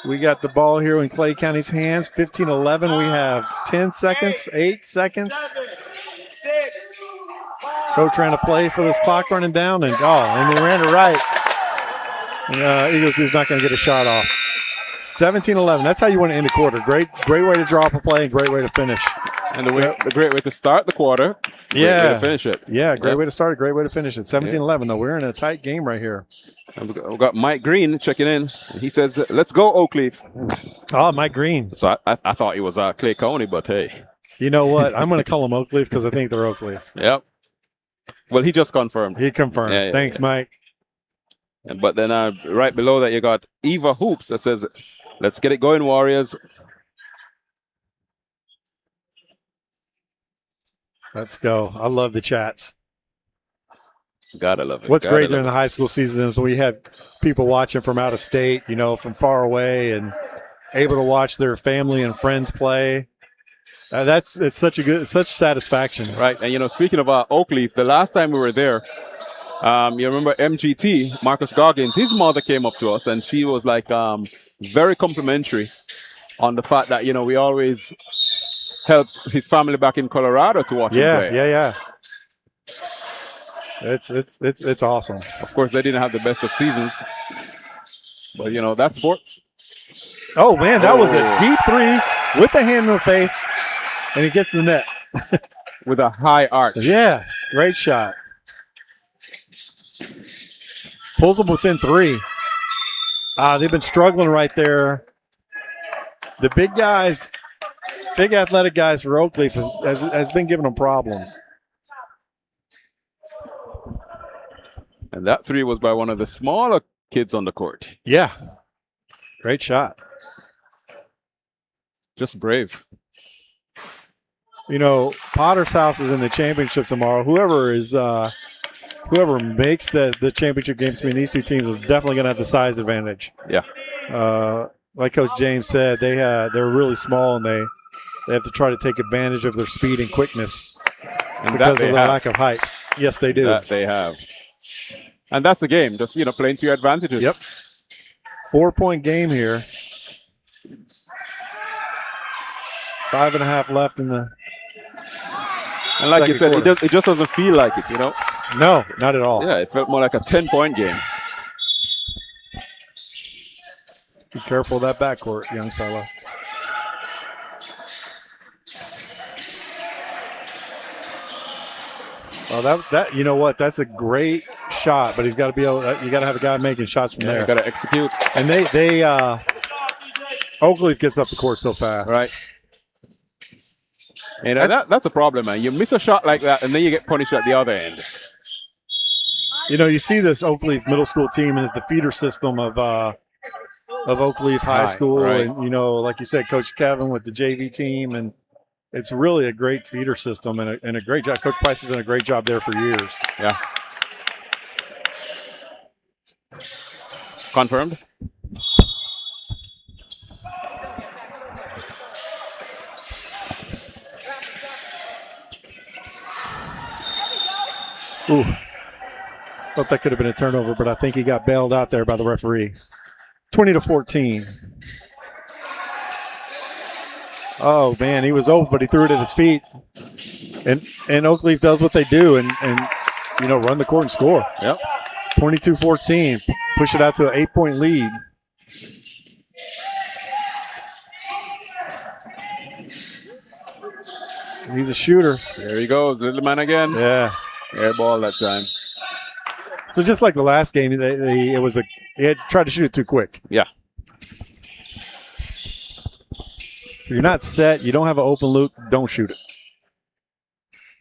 We got the ball here in Clay County's hands. 15-11. We have 10 seconds, 8 seconds. Coach trying to play for this clock running down, and they ran it right. And, Eagles is not going to get a shot off. 17-11. That's how you want to end a quarter. Great way to draw up a play and great way to finish. And the great way to start the quarter. Great way to finish it. Yeah, great way to start it. Great way to finish it. 17-11, though. We're in a tight game right here. And we've got Mike Green checking in. He says, let's go, Oakleaf. Oh, Mike Green. So I thought he was Clay County, but hey. You know what? I'm going to call him Oakleaf because I think they're Oakleaf. Yep. Well, he just confirmed. He confirmed. Yeah, Thanks, Mike. But then right below that, you got Eva Hoops that says, let's get it going, Warriors. Let's go. I love the chats. Gotta love it. What's great during the high school season is we have people watching from out of state, from far away, and able to watch their family and friends play. It's such satisfaction. Right. And, speaking of Oakleaf, the last time we were there, you remember MGT, Marcus Goggins, his mother came up to us, and she was like very complimentary on the fact that, we always helped his family back in Colorado to watch him play. Yeah. It's awesome. Of course, they didn't have the best of seasons, but that's sports. Oh man, that was a deep three with the hand in the face, and it gets in the net with a high arch. Yeah, great shot. Pulls them within 3. They've been struggling right there. The big guys, big athletic guys for Oakleaf has been giving them problems. And that 3 was by one of the smaller kids on the court. Yeah. Great shot. Just brave. You know, Potter's House is in the championship tomorrow. Whoever makes the championship game between these two teams is definitely going to have the size advantage. Yeah. Like Coach James said, they're really small and they have to try to take advantage of their speed and quickness because of their lack of height. Yes, they do. That they have. And that's the game. Just, playing to your advantages. Yep. 4-point game here. 5.5 left in the And like you said, it just doesn't feel like it, No, not at all. Yeah, it felt more like a 10-point game. Be careful of that backcourt, young fella. Well, that you know what? That's a great shot, but he's got to be able. You got to have a guy making shots from there. You got to execute. And Oakleaf gets up the court so fast. Right. And that's a problem, man. You miss a shot like that, and then you get punished at the other end. You know, you see this Oakleaf Middle School team, and it's the feeder system of Oakleaf High School, right. And like you said, Coach Kevin with the JV team, and it's really a great feeder system and a great job. Coach Price has done a great job there for years. Yeah. Confirmed. Ooh. Thought that could have been a turnover, but I think he got bailed out there by the referee. 20-14. Oh, man, he was open, but he threw it at his feet. And Oakleaf does what they do and run the court and score. Yep. 22-14. Push it out to an 8-point lead. He's a shooter. There he goes, little man again. Yeah. Air ball that time. So just like the last game, he had tried to shoot it too quick. Yeah. If you're not set, you don't have an open look, don't shoot it.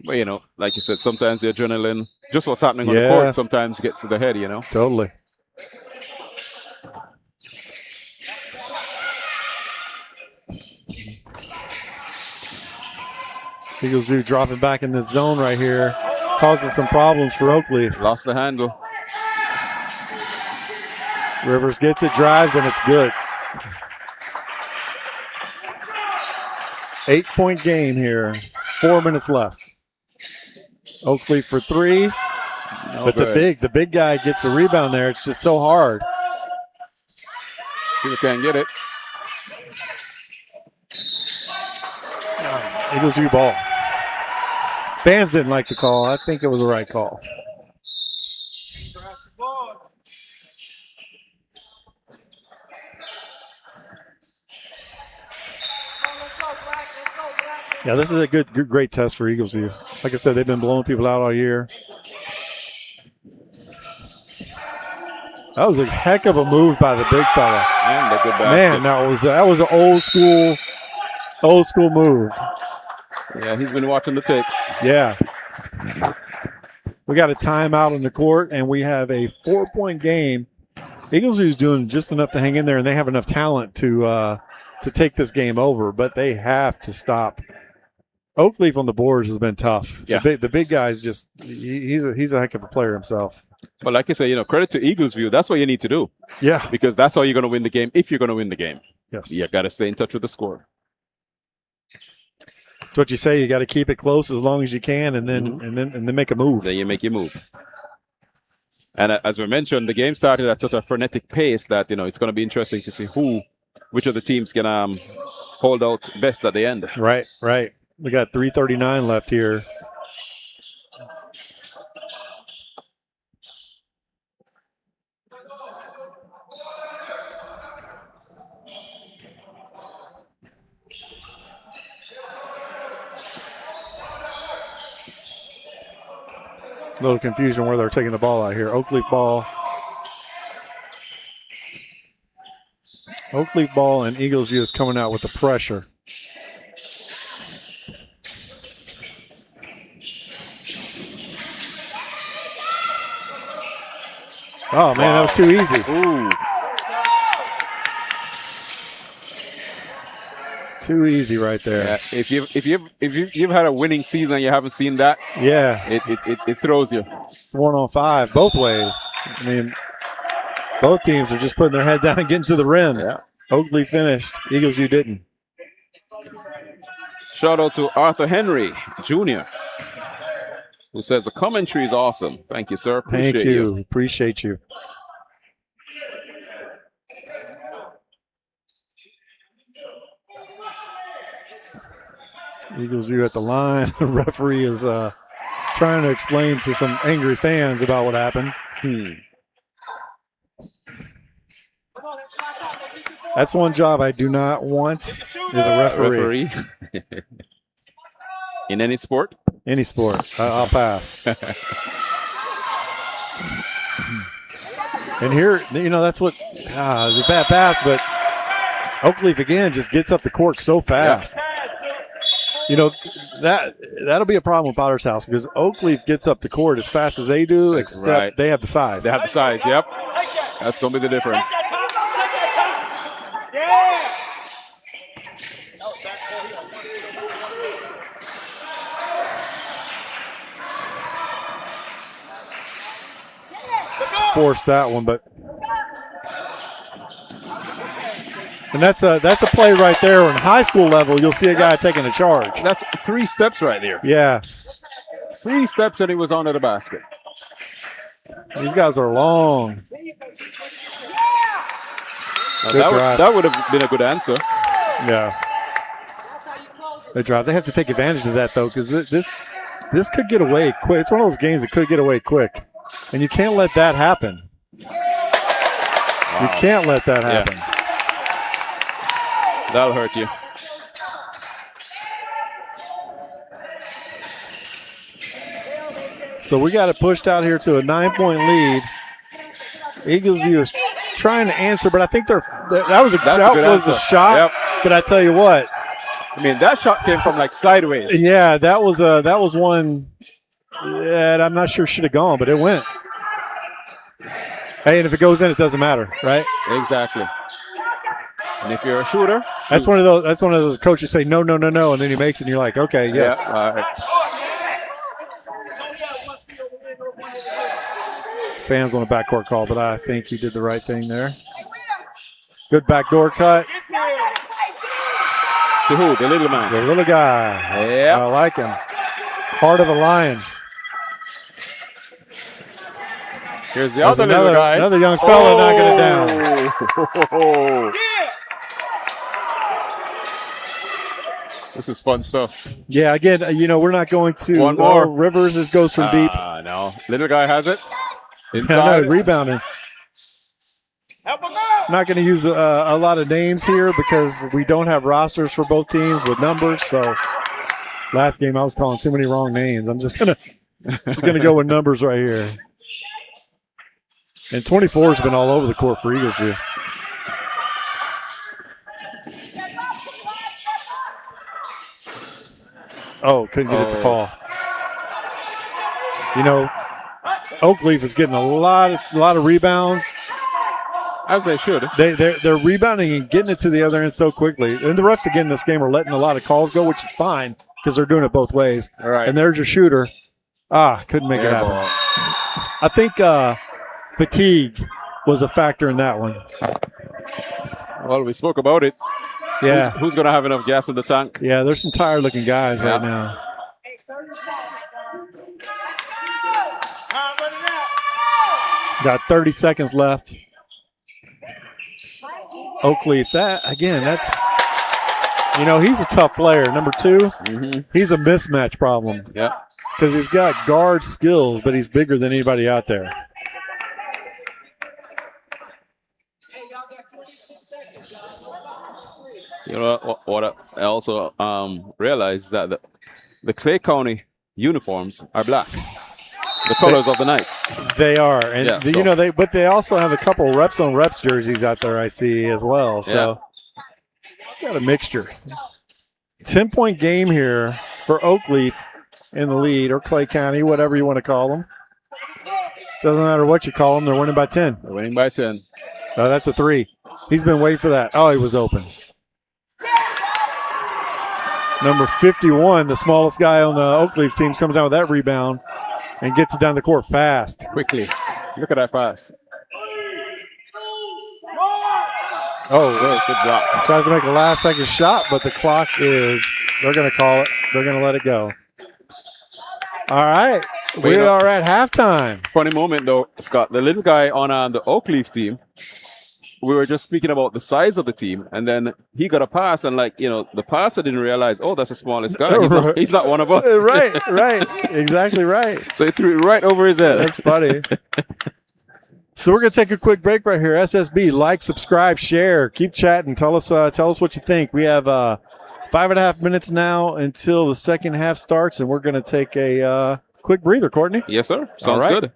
But, like you said, sometimes the adrenaline, just what's happening on the court, sometimes gets to the head, Totally. Eagles Zoo dropping back in this zone right here, causing some problems for Oakleaf. Lost the handle. Rivers gets it, drives, and it's good. 8-point game here. 4 minutes left. Oakleaf for three. But the big guy gets the rebound there. It's just so hard. Still can't get it. Eagles View ball. Fans didn't like the call. I think it was the right call. Yeah, this is a great test for Eagles View. Like I said, they've been blowing people out all year. That was a heck of a move by the big fella. And a good basket. Man, that was an old school move. Yeah, he's been watching the tapes. Yeah. We got a timeout on the court, and we have a 4-point game. Eagles View is doing just enough to hang in there, and they have enough talent to take this game over, but they have to stop. Oakleaf on the boards has been tough. Yeah. The big guy's just he's a heck of a player himself. But like I say, credit to Eagles View. That's what you need to do. Yeah. Because that's how you're going to win the game if you're going to win the game. Yes. You got to stay in touch with the score. That's what you say. You got to keep it close as long as you can, and then make a move. Then you make your move. And as we mentioned, the game started at such a frenetic pace that it's going to be interesting to see which of the teams can hold out best at the end. Right. We got 3:39 left here. A little confusion where they're taking the ball out here. Oakleaf ball. Oakleaf ball, and Eagles View is coming out with the pressure. Oh, man, that was too easy. Ooh. Too easy right there. Yeah, if you've had a winning season and you haven't seen that, Yeah. it throws you. It's 1-on-5 both ways. I mean, both teams are just putting their head down and getting to the rim. Yeah. Oakley finished. Eagles View didn't. Shout out to Arthur Henry Jr., who says the commentary is awesome. Thank you, sir. Thank Appreciate you. Appreciate you. Eagles View at the line. The referee is trying to explain to some angry fans about what happened. That's one job I do not want is a referee. In any sport? Any sport. I'll pass. And here, that's what the bad pass, but Oakleaf again just gets up the court so fast. Yeah. That'll be a problem with Potter's House because Oakleaf gets up the court as fast as they do, except they have the size. They have the size, yep. That's going to be the difference. Force that one, but and that's a play right there. In high school level, you'll see a guy taking a charge. That's 3 steps right there. Yeah, 3 steps and he was under the basket. These guys are long. That would have been a good answer. Yeah, they drive. They have to take advantage of that though, because this could get away quick. It's one of those games that could get away quick. And you can't let that happen. Wow. You can't let that happen. Yeah. That'll hurt you. So we got it pushed out here to a 9-point lead. Eagles View is trying to answer, but I think that was a shot. Yep. But I tell you what, I mean that shot came from like sideways. Yeah, that was one. Yeah, I'm not sure should have gone, but it went. Hey, and if it goes in, it doesn't matter, right? Exactly. And if you're a shooter, that's one of those coaches say no, and then he makes it, and you're like, okay, yes. Yeah, all right. Fans on a backcourt call, but I think he did the right thing there. Good backdoor cut. To who? The little man. The little guy. Yeah. I like him. Heart of a lion. Here's the other little guy. Another young fella knocking it down. This is fun stuff. Yeah, again, we're not going to. One more. Rivers, this goes from deep. No. Little guy has it. Inside. No, rebounding. Not going to use a lot of names here because we don't have rosters for both teams with numbers. So last game I was calling too many wrong names. I'm just gonna go with numbers right here. And 24 has been all over the court for Eagles View. Oh, couldn't get it to fall. Oakleaf is getting a lot of rebounds. As they should. They're rebounding and getting it to the other end so quickly. And the refs again this game are letting a lot of calls go, which is fine because they're doing it both ways. All right. And there's your shooter. Couldn't make it happen. I think fatigue was a factor in that one. Well, we spoke about it. Yeah. Who's going to have enough gas in the tank? Yeah, there's some tired-looking guys right now. Got 30 seconds left. Oakleaf, that's he's a tough player. Number 2, he's a mismatch problem. Yeah. Because he's got guard skills, but he's bigger than anybody out there. You know what I also realized is that the Clay County uniforms are black. The colors of the Knights. They are. And, but they also have a couple reps on reps jerseys out there I see as well. So got a mixture. 10-point game here for Oakleaf in the lead, or Clay County, whatever you want to call them. Doesn't matter what you call them. They're winning by 10. They're winning by 10. Oh, that's a 3. He's been waiting for that. Oh, he was open. Number 51, the smallest guy on the Oakleaf team, comes down with that rebound and gets it down the court fast. Quickly. Look at that pass. Oh, Good drop. tries to make a last-second shot, but the clock is, they're going to call it. They're going to let it go. All right. We are at halftime. Funny moment, though, Scott. The little guy on the Oakleaf team, we were just speaking about the size of the team, and then he got a pass, and the passer didn't realize, oh, that's the smallest guy. He's not one of us. Right. Exactly right. So he threw it right over his head. That's funny. So we're going to take a quick break right here. SSB, like, subscribe, share. Keep chatting. Tell us what you think. We have 5.5 minutes now until the second half starts, and we're going to take a quick breather, Courtney. Yes, sir. Sounds good.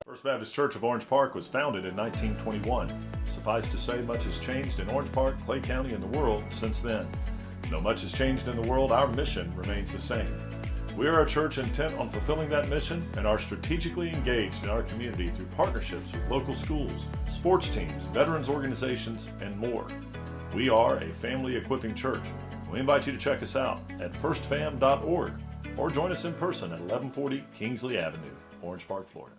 First Baptist Church of Orange Park was founded in 1921. Suffice to say, much has changed in Orange Park, Clay County, and the world since then. Though much has changed in the world, our mission remains the same. We are a church intent on fulfilling that mission and are strategically engaged in our community through partnerships with local schools, sports teams, veterans organizations, and more. We are a family equipping church. We invite you to check us out at firstfam.org or join us in person at 1140 Kingsley Avenue, Orange Park, Florida.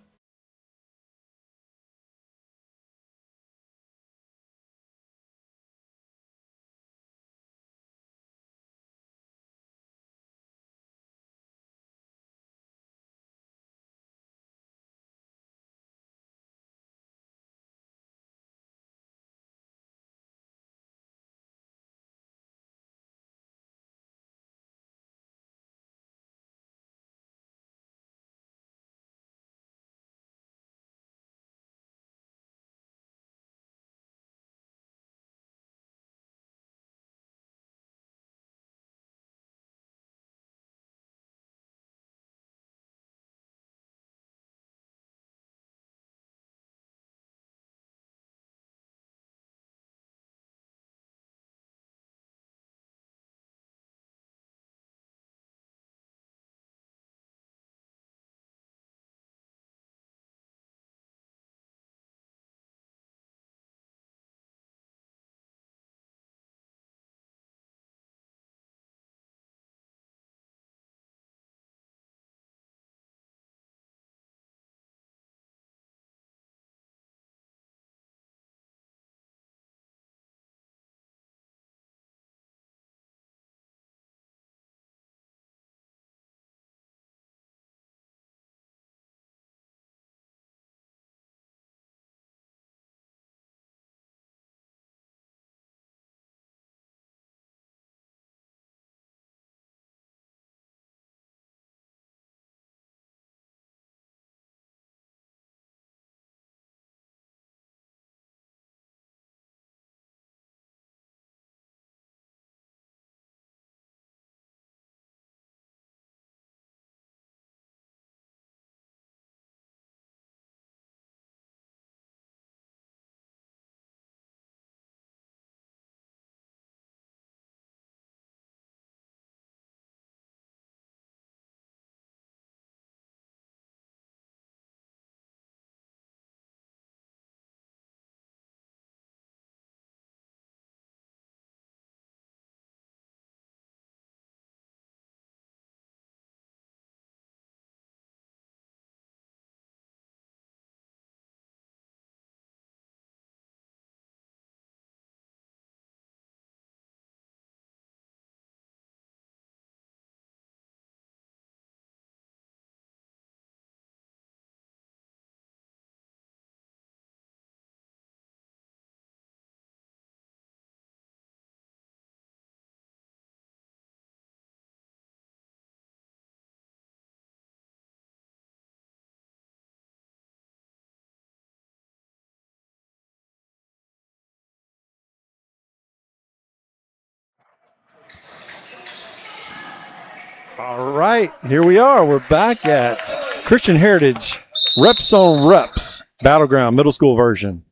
All right, here we are. We're back at Christian Heritage Reps on Reps Battleground Middle School version.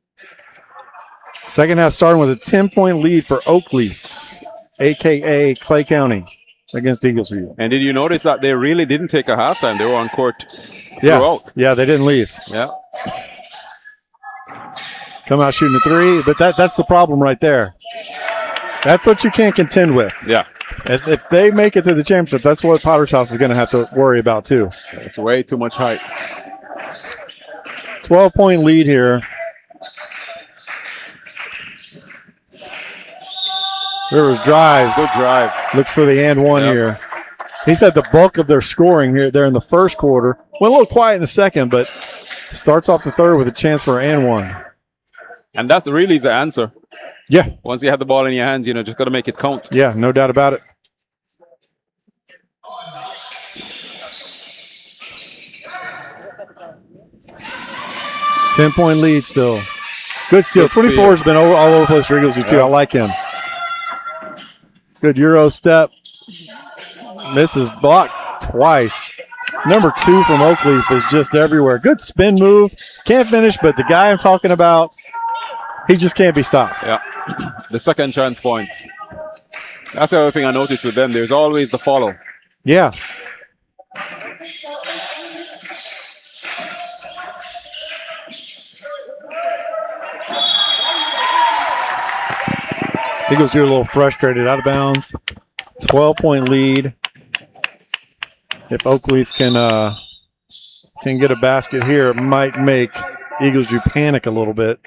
Second half starting with a 10-point lead for Oakleaf, a.k.a. Clay County, against Eaglesview. And did you notice that they really didn't take a halftime? They were on court Yeah, throughout. yeah, they didn't leave. Yeah. Come out shooting a three, but that's the problem right there. That's what you can't contend with. Yeah. If they make it to the championship, that's what Potter's House is going to have to worry about too. It's way too much height. 12-point lead here. Rivers drives. Good drive. Looks for the and one here. He said the bulk of their scoring here there in the first quarter. Went a little quiet in the second, but starts off the third with a chance for an and one. And that's really the answer. Yeah. Once you have the ball in your hands, just got to make it count. Yeah, no doubt about it. Ten-point lead still. Good steal. 24 has been all over the place for Eaglesview too. I like him. Good Euro step. Misses, blocked twice. Number 2 from Oakleaf is just everywhere. Good spin move. Can't finish, but the guy I'm talking about, he just can't be stopped. Yeah. The second chance points. That's the other thing I noticed with them. There's always the follow. Yeah. Eagles are a little frustrated, out of bounds. 12-point lead. If Oakleaf can get a basket here, it might make Eaglesview panic a little bit.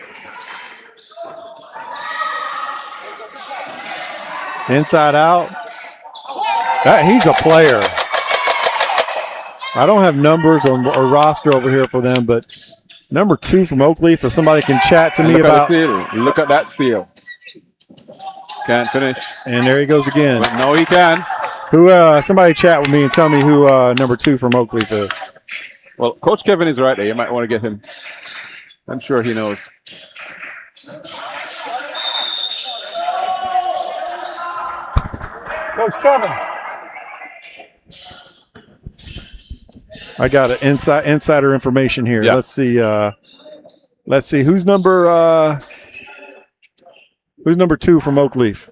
Inside out. He's a player. I don't have numbers or roster over here for them, but number 2 from Oakleaf, if somebody can chat to me about. Look at that steal. Can't finish. And there he goes again. But no, he can. Somebody chat with me and tell me who number 2 from Oakleaf is. Well, Coach Kevin is right there. You might want to get him. I'm sure he knows. Coach Kevin. I got an insider information here. Yeah. Let's see who's number 2 from Oakleaf.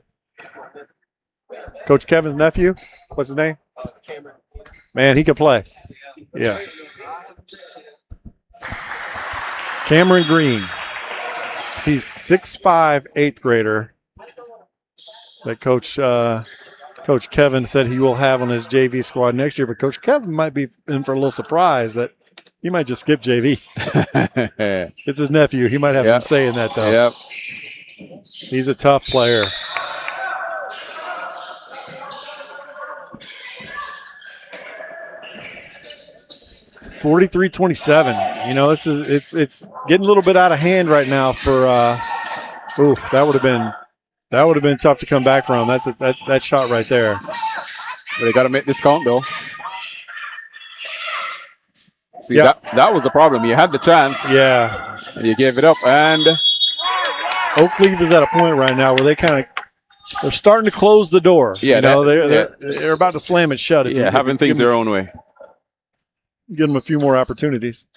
Coach Kevin's nephew. What's his name? Cameron. Man, he can play. Yeah. Cameron Green. He's 6'5", 8th grader. That Coach Kevin said he will have on his JV squad next year, but Coach Kevin might be in for a little surprise that he might just skip JV. It's his nephew. He might have some say in that, though. Yep. He's a tough player. (43-27). It's getting a little bit out of hand right now for. That would have been tough to come back from. That shot right there. But they got to make this count, though. See, that was the problem. You had the chance. Yeah. And you gave it up. And Oakleaf is at a point right now where they're starting to close the door. Yeah, they're about to slam it shut. Having things their own way. Give them a few more opportunities.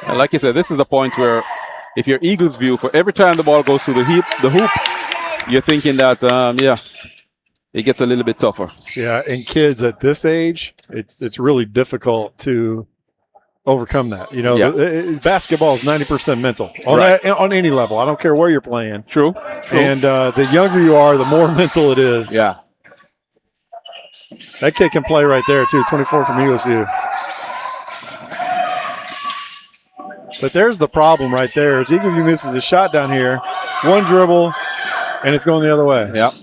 And like you said, this is the point where if you're Eaglesview, for every time the ball goes through the hoop, you're thinking that, it gets a little bit tougher. Yeah, and kids at this age, it's really difficult to overcome that. Basketball is 90% mental on any level. I don't care where you're playing. True. And the younger you are, the more mental it is. Yeah. That kid can play right there, too. 24 from Eaglesview. But there's the problem right there. As Eaglesview misses a shot down here, one dribble, and it's going the other way. Yep.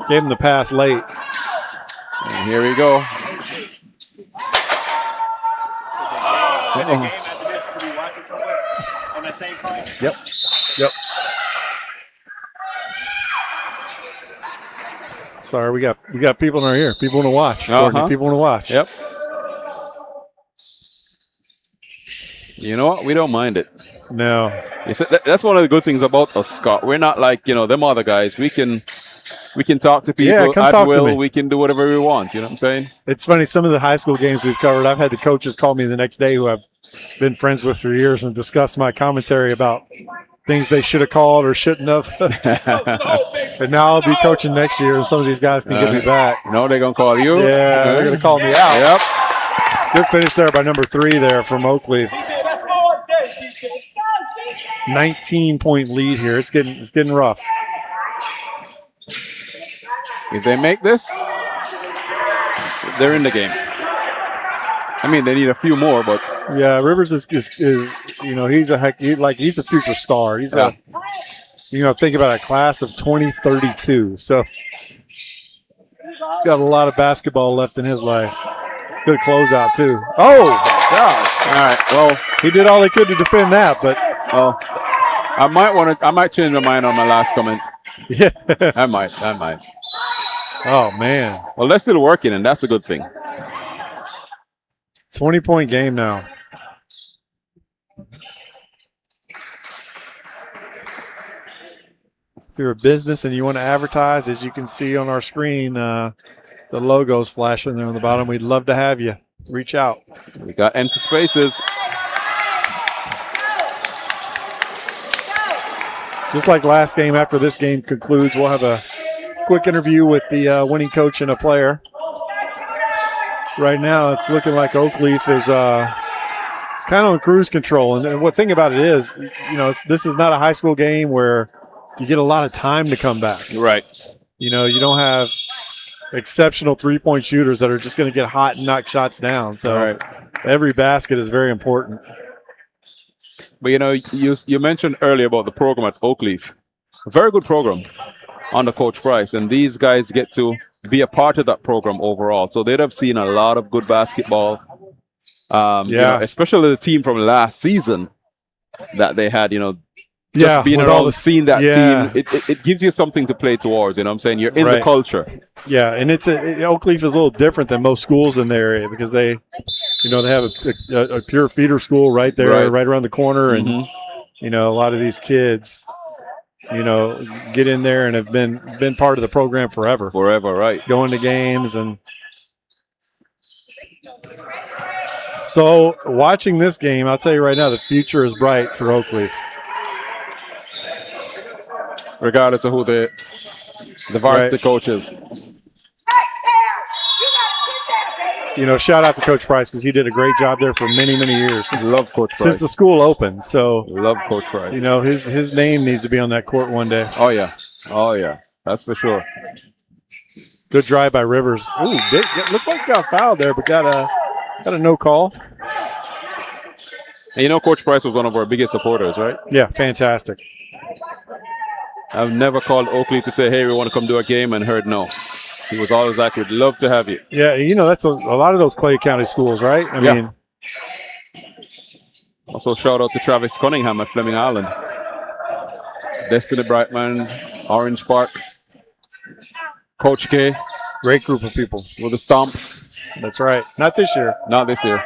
Gave him the pass late. And here we go. Yep. Sorry, we got people in our ear. People want to watch. Courtney, people want to watch. Yep. You know what? We don't mind it. No. That's one of the good things about us, Scott. We're not like, them other guys. We can talk to people Yeah, come at talk to will. me. We can do whatever we want. You know what I'm saying? It's funny, some of the high school games we've covered, I've had the coaches call me the next day who I've been friends with for years and discuss my commentary about things they should have called or shouldn't have. And now I'll be coaching next year, and some of these guys can get me back. No, they're going to call you? Yeah, they're going to call me out. Yep. Good finish there by number 3 there from Oakleaf. 19-point lead here. It's getting rough. If they make this, they're in the game. I mean, they need a few more, but yeah, Rivers is he's a future star. He's think about a class of 2032. So he's got a lot of basketball left in his life. Good closeout too. Oh my gosh! All right. Well, he did all he could to defend that, but I might change my mind on my last comment. Yeah, I might. Oh man. Well, they're still working, and that's a good thing. 20-point game now. If you're a business and you want to advertise, as you can see on our screen, the logo's flashing there on the bottom. We'd love to have you. Reach out. We got empty spaces. Just like last game, after this game concludes, we'll have a quick interview with the winning coach and a player. Right now, it's looking like Oakleaf is it's kind of on cruise control. And what thing about it is, this is not a high school game where you get a lot of time to come back. Right. You don't have exceptional three-point shooters that are just going to get hot and knock shots down. So every basket is very important. But, you mentioned earlier about the program at Oakleaf. A very good program under Coach Price. And these guys get to be a part of that program overall. So they'd have seen a lot of good basketball. Especially the team from last season that they had, just being around seeing that team, it gives you something to play towards. You know what I'm saying? You're in the culture. Yeah, and Oakleaf is a little different than most schools in the area because they have a pure feeder school right there, right around the corner. And, a lot of these kids, get in there and have been part of the program forever. Forever, right. Going to games. And so watching this game, I'll tell you right now, the future is bright for Oakleaf. Regardless of who the varsity coach is. Shout out to Coach Price because he did a great job there for many, many years. Love Coach Price. Since the school opened. So love Coach Price. His name needs to be on that court one day. Oh yeah. That's for sure. Good drive by Rivers. Ooh, looked like he got fouled there, but got a no call. And Coach Price was one of our biggest supporters, right? Yeah, fantastic. I've never called Oakleaf to say, hey, we want to come do a game, and heard no. He was always like, we'd love to have you. Yeah, that's a lot of those Clay County schools, right? I mean. Also, shout out to Travis Cunningham at Fleming Island. Destiny Brightman, Orange Park. Coach K. Great group of people. With a stomp. That's right. Not this year. Not this year.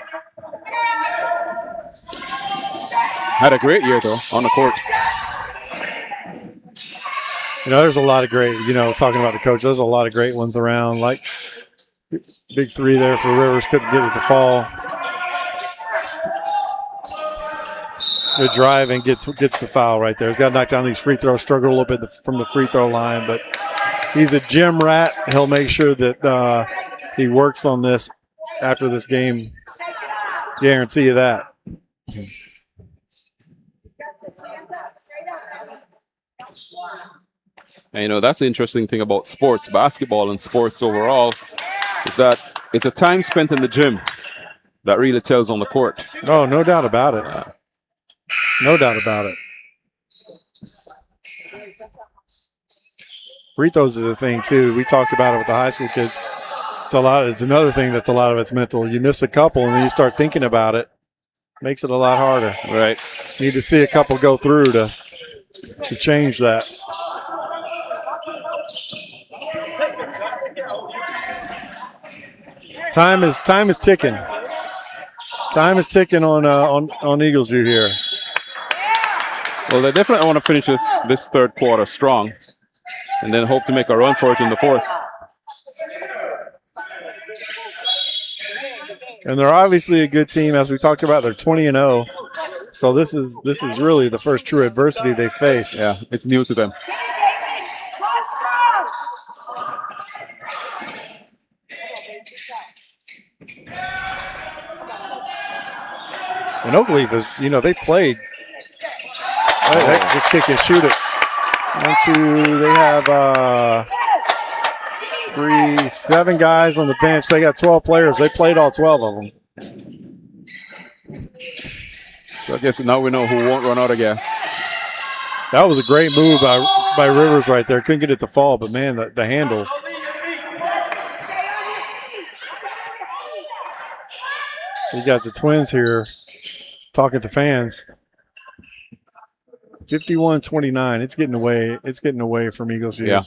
Had a great year, though, on the court. There's a lot of great, talking about the coach, there's a lot of great ones around. Like big three there for Rivers, couldn't get it to fall. Good drive and gets the foul right there. He's got to knock down these free throws, struggle a little bit from the free throw line, but he's a gym rat. He'll make sure that he works on this after this game. Guarantee you that. And that's the interesting thing about sports, basketball and sports overall, is that it's a time spent in the gym that really tells on the court. Oh, no doubt about it. No doubt about it. Free throws is a thing too. We talked about it with the high school kids. It's another thing that's a lot of it's mental. You miss a couple and then you start thinking about it. Makes it a lot harder. Right. Need to see a couple go through to change that. Time is ticking. Time is ticking on Eagles View here. Well, they definitely want to finish this third quarter strong and then hope to make a run for it in the fourth. And they're obviously a good team, as we talked about. They're 20-0, so this is really the first true adversity they faced. Yeah, it's new to them. And Oakleaf is, they played. They kick and shoot it. 1, 2. They have 7 guys on the bench. They got 12 players. They played all 12 of them. So I guess now we know who won't run out of gas. That was a great move by Rivers right there. Couldn't get it to fall, but man, the handles. You got the Twins here talking to fans. 51-29. It's getting away. It's getting away from Eagles View. Yeah.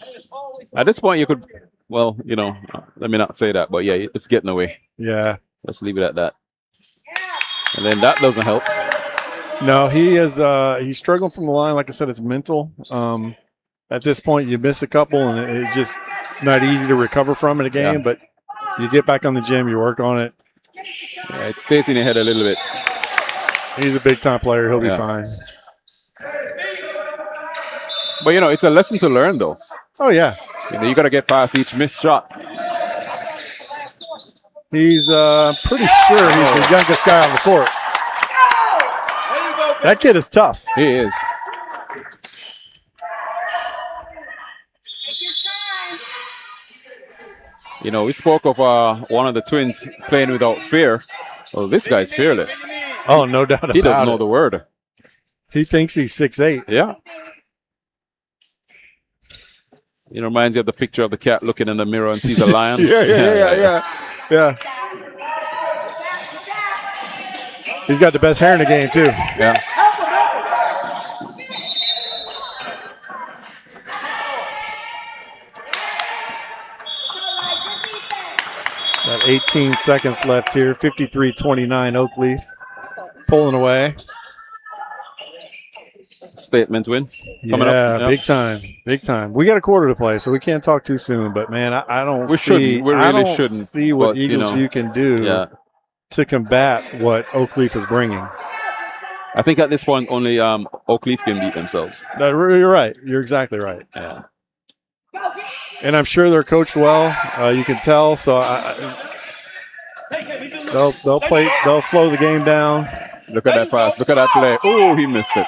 At this point, you could, let me not say that, but yeah, it's getting away. Yeah. Let's leave it at that. And then that doesn't help. No, he is. He's struggling from the line. Like I said, it's mental. At this point, you miss a couple, and it's not easy to recover from in a game. Yeah. But you get back on the gym, you work on it. Yeah, it stays in your head a little bit. He's a big-time player. He'll be fine. But, it's a lesson to learn, though. Oh, yeah. You got to get past each missed shot. He's pretty sure he's the youngest guy on the court. That kid is tough. He is. We spoke of one of the Twins playing without fear. Well, this guy's fearless. Oh, no doubt about it. He doesn't know the word. He thinks he's 6'8". Yeah. It reminds you of the picture of the cat looking in the mirror and sees a lion. Yeah. He's got the best hair in the game, too. Yeah. Got 18 seconds left here. 53-29 Oakleaf. Pulling away. Statement win. Coming up. Big time. Big time. We got a quarter to play, so we can't talk too soon. But, man, I don't see what Eagles View can do to combat what Oakleaf is bringing. I think at this point, only Oakleaf can beat themselves. You're right. You're exactly right. Yeah. And I'm sure they're coached well. You can tell. So they'll play. They'll slow the game down. Look at that pass. Look at that play. Oh, he missed it.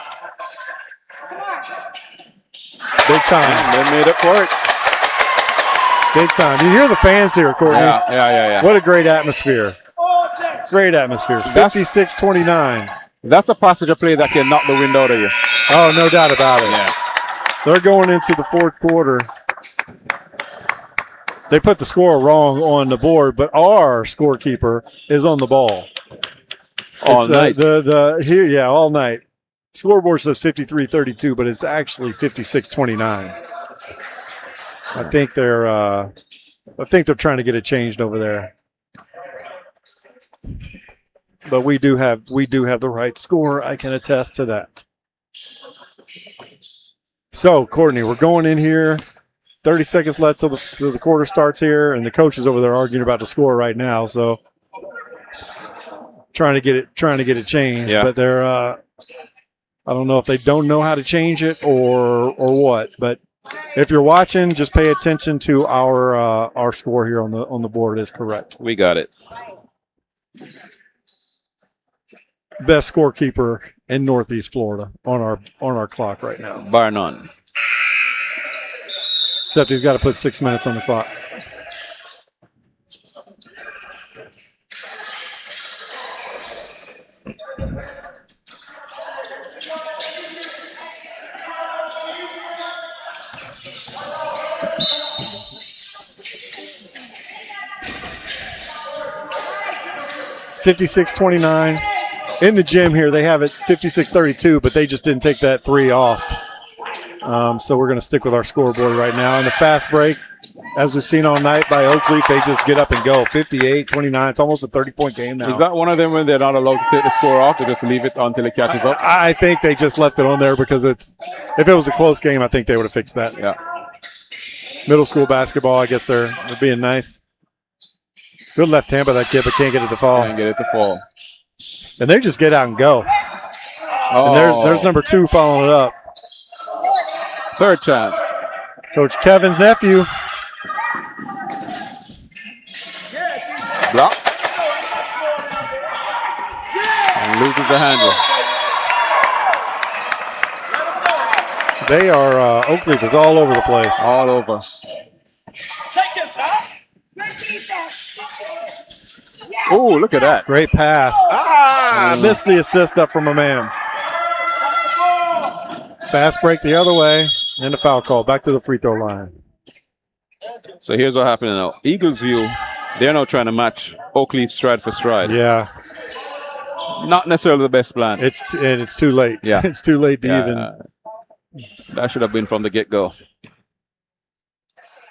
Big time. They made it for it. Big time. You hear the fans here, Courtney. Yeah. What a great atmosphere. Great atmosphere. 56-29. That's a passage of play that can knock the wind out of you. Oh, no doubt about it. Yeah. They're going into the fourth quarter. They put the score wrong on the board, but our scorekeeper is on the ball. All night. All night. Scoreboard says 53-32, but it's actually 56-29. I think they're trying to get it changed over there. But we do have the right score. I can attest to that. So, Courtney, we're going in here. 30 seconds left till the quarter starts here, and the coach is over there arguing about the score right now. So, trying to get it changed. Yeah. But they're I don't know if they don't know how to change it or what. But if you're watching, just pay attention to our score here on the board is correct. We got it. Best scorekeeper in Northeast Florida on our clock right now. Bar none. Except he's got to put 6 minutes on the clock. It's 56-29. In the gym here, they have it 56-32, but they just didn't take that three off. So we're going to stick with our scoreboard right now. In the fast break, as we've seen all night by Oakleaf, they just get up and go. 58-29. It's almost a 30-point game now. Is that one of them when they're not allowed to take the score off? They just leave it until it catches up? I think they just left it on there because if it was a close game, I think they would have fixed that. Yeah. Middle school basketball, I guess they're being nice. Good left hand by that kid, but can't get it to fall. Can't get it to fall. And they just get out and go. Oh. And there's number 2 following it up. Third chance. Coach Kevin's nephew. Block. And loses the handle. They are, Oakleaf is all over the place. All over. Oh, look at that. Great pass. Missed the assist up from a man. Fast break the other way, and a foul call. Back to the free throw line. So here's what happened now. Eagles View, they're now trying to match Oakleaf stride for stride. Yeah. Not necessarily the best plan. It's too late. Yeah. It's too late to even. That should have been from the get-go.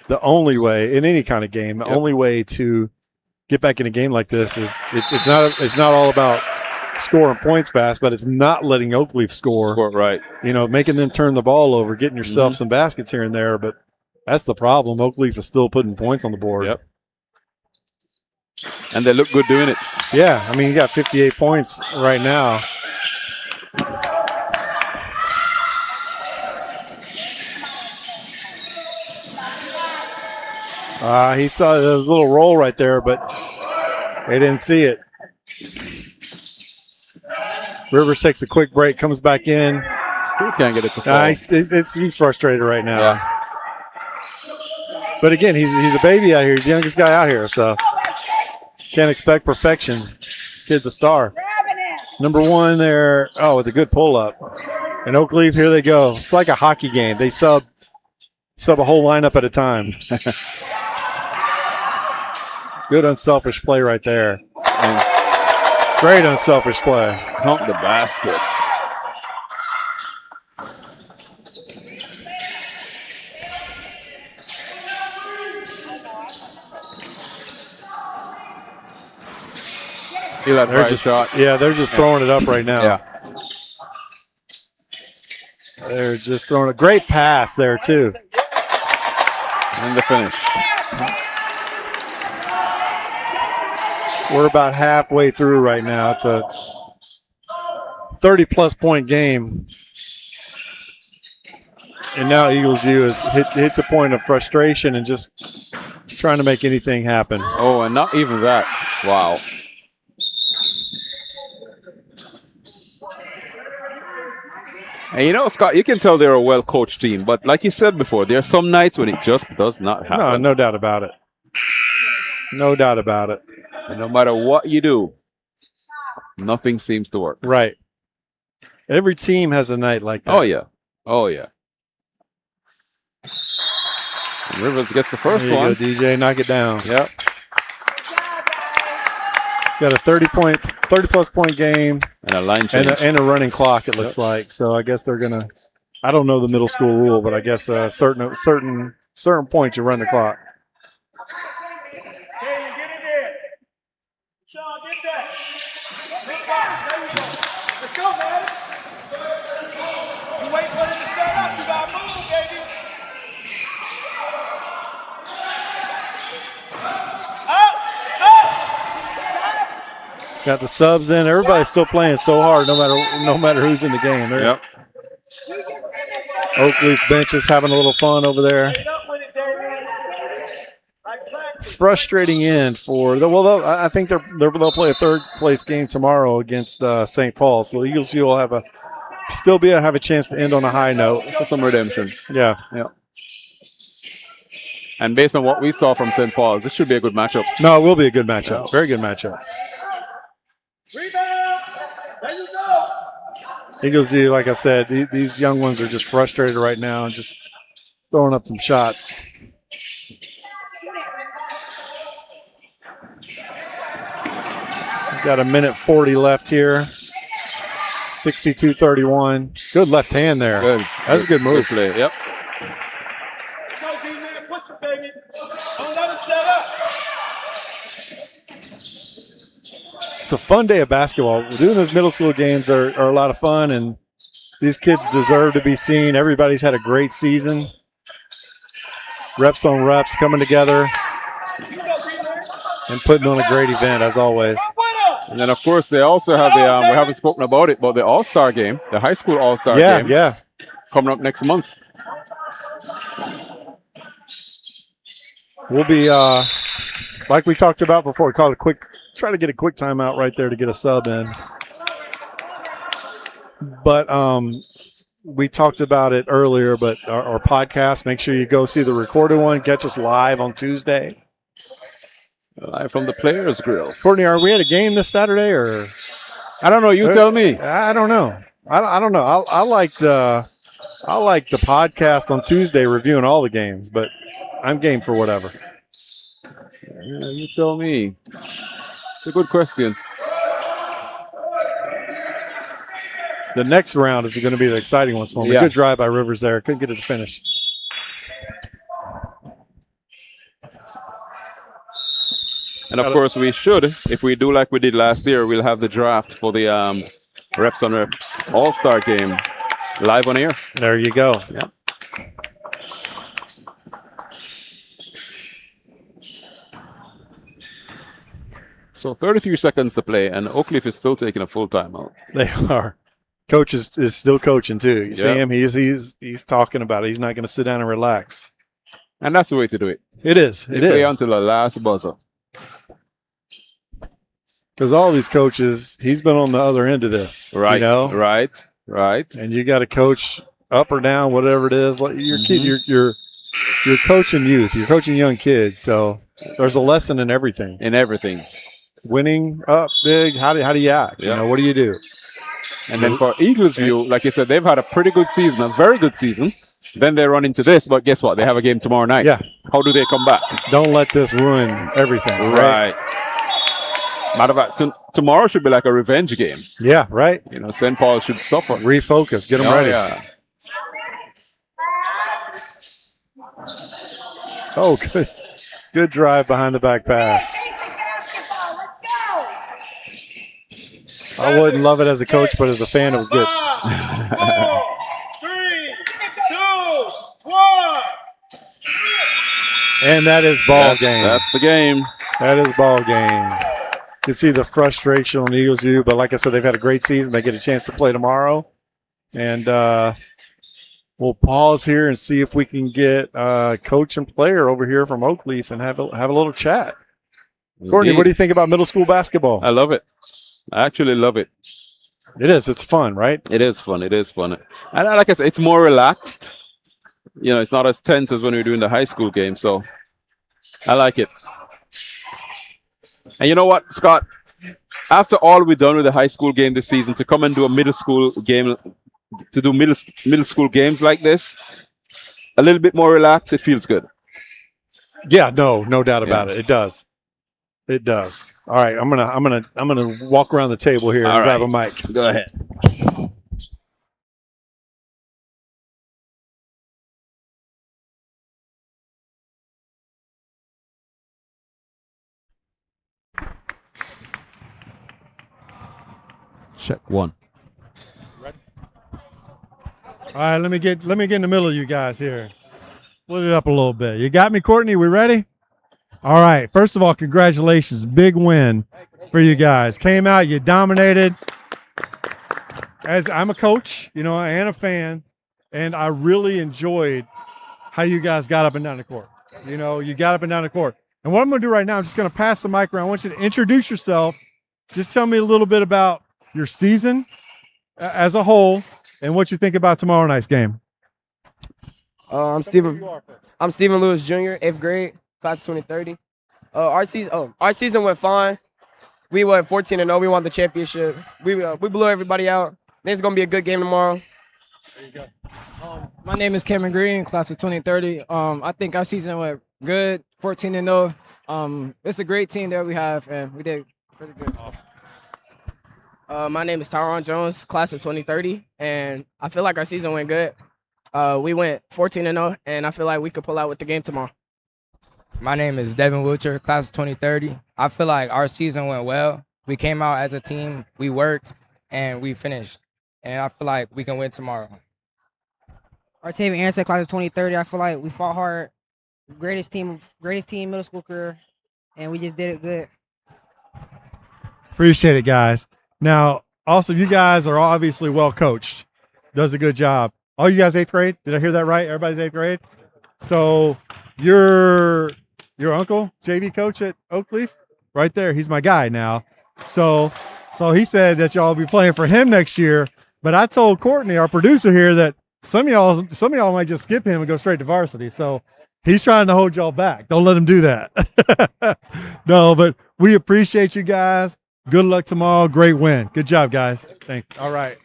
The only way, in any kind of game, the only way to get back in a game like this is it's not all about scoring points fast, but it's not letting Oakleaf score. Score right. You know, making them turn the ball over, getting yourself some baskets here and there, but that's the problem. Oakleaf is still putting points on the board. Yep. And they look good doing it. Yeah, I mean, you got 58 points right now. He saw there was a little roll right there, but they didn't see it. Rivers takes a quick break, comes back in. Still can't get it to fall. He's frustrated right now. Yeah. But again, he's a baby out here. He's the youngest guy out here, so can't expect perfection. Kid's a star. Number 1 there. Oh, with a good pull up. And Oakleaf, here they go. It's like a hockey game. They sub a whole lineup at a time. Good unselfish play right there. And great unselfish play. Pump the basket. They're just throwing it up right now. Yeah. They're just throwing a great pass there too. And the finish. We're about halfway through right now. It's a 30-plus point game. And now Eagles View has hit the point of frustration and just trying to make anything happen. Oh, and not even that. Wow. And you know, Scott, you can tell they're a well-coached team. But like you said before, there are some nights when it just does not happen. No doubt about it. No doubt about it. And no matter what you do, nothing seems to work. Right. Every team has a night like that. Oh, yeah. Oh, yeah. And Rivers gets the first one. There you go, DJ. Knock it down. Yep. Got a 30-plus point game. And a line change. And a running clock, it looks like. So I guess they're going to – I don't know the middle school rule, but I guess certain points you run the clock. Let's go, man. You wait for them to set up. You got to move, baby. Got the subs in. Everybody's still playing so hard, no matter who's in the game. Yep. Oakleaf bench is having a little fun over there. Frustrating end for the I think they'll play a third place game tomorrow against St. Paul. So Eagles View will have a chance to end on a high note for some redemption. Yeah. And based on what we saw from St. Paul, this should be a good matchup. No, it will be a good matchup. Very good matchup. Rebound. There you go. Eagles View, like I said, these young ones are just frustrated right now and just throwing up some shots. Got a minute 40 left here. 62-31. Good left hand there. Good. That's a good move. Good play. Yep. Go, D-man. Push it, baby. it's a fun day of basketball. Doing those middle school games are a lot of fun, and these kids deserve to be seen. Everybody's had a great season. Reps on reps coming together and putting on a great event, as always. And then, of course, they also have the, we haven't spoken about it, but the All-Star game, the high school All-Star game. Yeah. Coming up next month. We'll be, like we talked about before, try to get a quick timeout right there to get a sub in. But we talked about it earlier, but our podcast, make sure you go see the recorded one. Catch us live on Tuesday. Live from the Players Grill. Courtney, are we at a game this Saturday, or? I don't know. You tell me. I don't know. I don't know. I like the podcast on Tuesday reviewing all the games, but I'm game for whatever. Yeah, you tell me. It's a good question. The next round is going to be the exciting one. So Yeah. Good drive by Rivers there. Couldn't get it to finish. And of course, we should, if we do like we did last year, we'll have the draft for the Reps on Reps All-Star game live on air. There you go. Yeah. So 33 seconds to play, and Oak Cliff is still taking a full timeout. They are. Coach is still coaching too. You see Yeah. him? He's talking about it. He's not going to sit down and relax. And that's the way to do it. It is. They It play is. until the last buzzer. Because all these coaches, he's been on the other end of this. Right. You know? Right. And you got to coach up or down, whatever it is. Like your kid, Mm-hmm. you're coaching youth. You're coaching young kids. So there's a lesson in everything. In everything. Winning up big. How do you act? Yeah. You know, what do you do? And then for Eagles View, like you said, they've had a pretty good season, a very good season. Then they run into this, but guess what? They have a game tomorrow night. Yeah. How do they come back? Don't let this ruin everything. Right. Matter of fact, tomorrow should be like a revenge game. Yeah. Right. You know, St. Paul should suffer. Refocus. Get them Oh, ready. yeah. Oh, good. Good drive behind the back pass. I wouldn't love it as a coach, but as a fan, it was good. 5, 4, 3, 2, 1. And that is ball game. That's the game. That is ball game. You see the frustration on Eagles View, but like I said, they've had a great season. They get a chance to play tomorrow. And we'll pause here and see if we can get coach and player over here from Oakleaf and have a little chat. Courtney, what do you think about middle school basketball? I love it. I actually love it. It is. It's fun, right? It is fun. It is fun. And like I said, it's more relaxed. You know, it's not as tense as when we were doing the high school game. So I like it. And you know what, Scott? After all we've done with the high school game this season, to come and do a middle school game, to do middle school games like this, a little bit more relaxed, it feels good. Yeah, no doubt about it. It does. It does. All right, I'm gonna walk around the table here and All grab right. a mic. Go ahead. Check one. All right, let me get in the middle of you guys here. Split it up a little bit. You got me, Courtney? We ready? All right. First of all, congratulations. Big win for you guys. Came out, you dominated. As I'm a coach, and a fan, and I really enjoyed how you guys got up and down the court. You got up and down the court. And what I'm going to do right now, I'm just going to pass the mic around. I want you to introduce yourself. Just tell me a little bit about your season as a whole and what you think about tomorrow night's game. I'm Stephen Lewis Jr., 8th grade, class of 2030. Our season went fine. We went 14-0. We won the championship. We blew everybody out. I think it's gonna be a good game tomorrow. My name is Cameron Green, class of 2030. I think our season went good, 14-0. It's a great team that we have, and we did pretty good. My name is Tyron Jones, class of 2030, and I feel like our season went good. We went 14-0, and I feel like we could pull out with the game tomorrow. My name is Devin Wilcher, class of 2030. I feel like our season went well. we came out as a team, we worked, and we finished. And I feel like we can win tomorrow. Artavian Anderson, class of 2030. I feel like we fought hard. Greatest team middle school career, and we just did it good. Appreciate it, guys. Now, also, you guys are obviously well coached. Does a good job. All you guys 8th grade? Did I hear that right? Everybody's 8th grade? So your uncle, JV coach at Oakleaf, right there. He's my guy now. So he said that y'all will be playing for him next year. But I told Courtney, our producer here, that some of y'all might just skip him and go straight to varsity. So he's trying to hold y'all back. Don't let him do that. No, but we appreciate you guys. Good luck tomorrow. Great win. Good job, guys. Thanks. All right.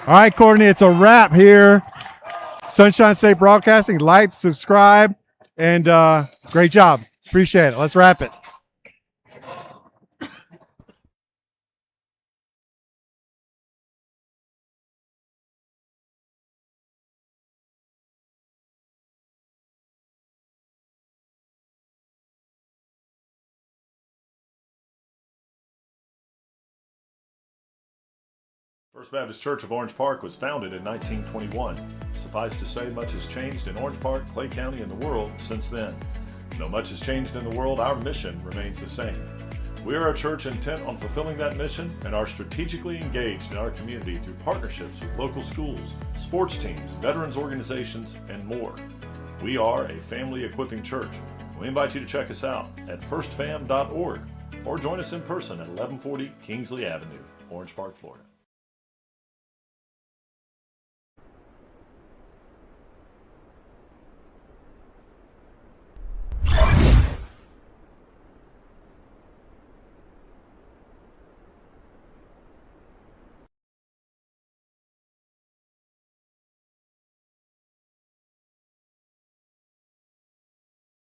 All right, Courtney, it's a wrap here. Sunshine State Broadcasting. Like, subscribe, and great job. Appreciate it. Let's wrap it. First Baptist Church of Orange Park was founded in 1921. Suffice to say, much has changed in Orange Park, Clay County, and the world since then. Though much has changed in the world, our mission remains the same. We are a church intent on fulfilling that mission and are strategically engaged in our community through partnerships with local schools, sports teams, veterans organizations, and more. We are a family equipping church. We invite you to check us out at firstfam.org or join us in person at 1140 Kingsley Avenue, Orange Park, Florida.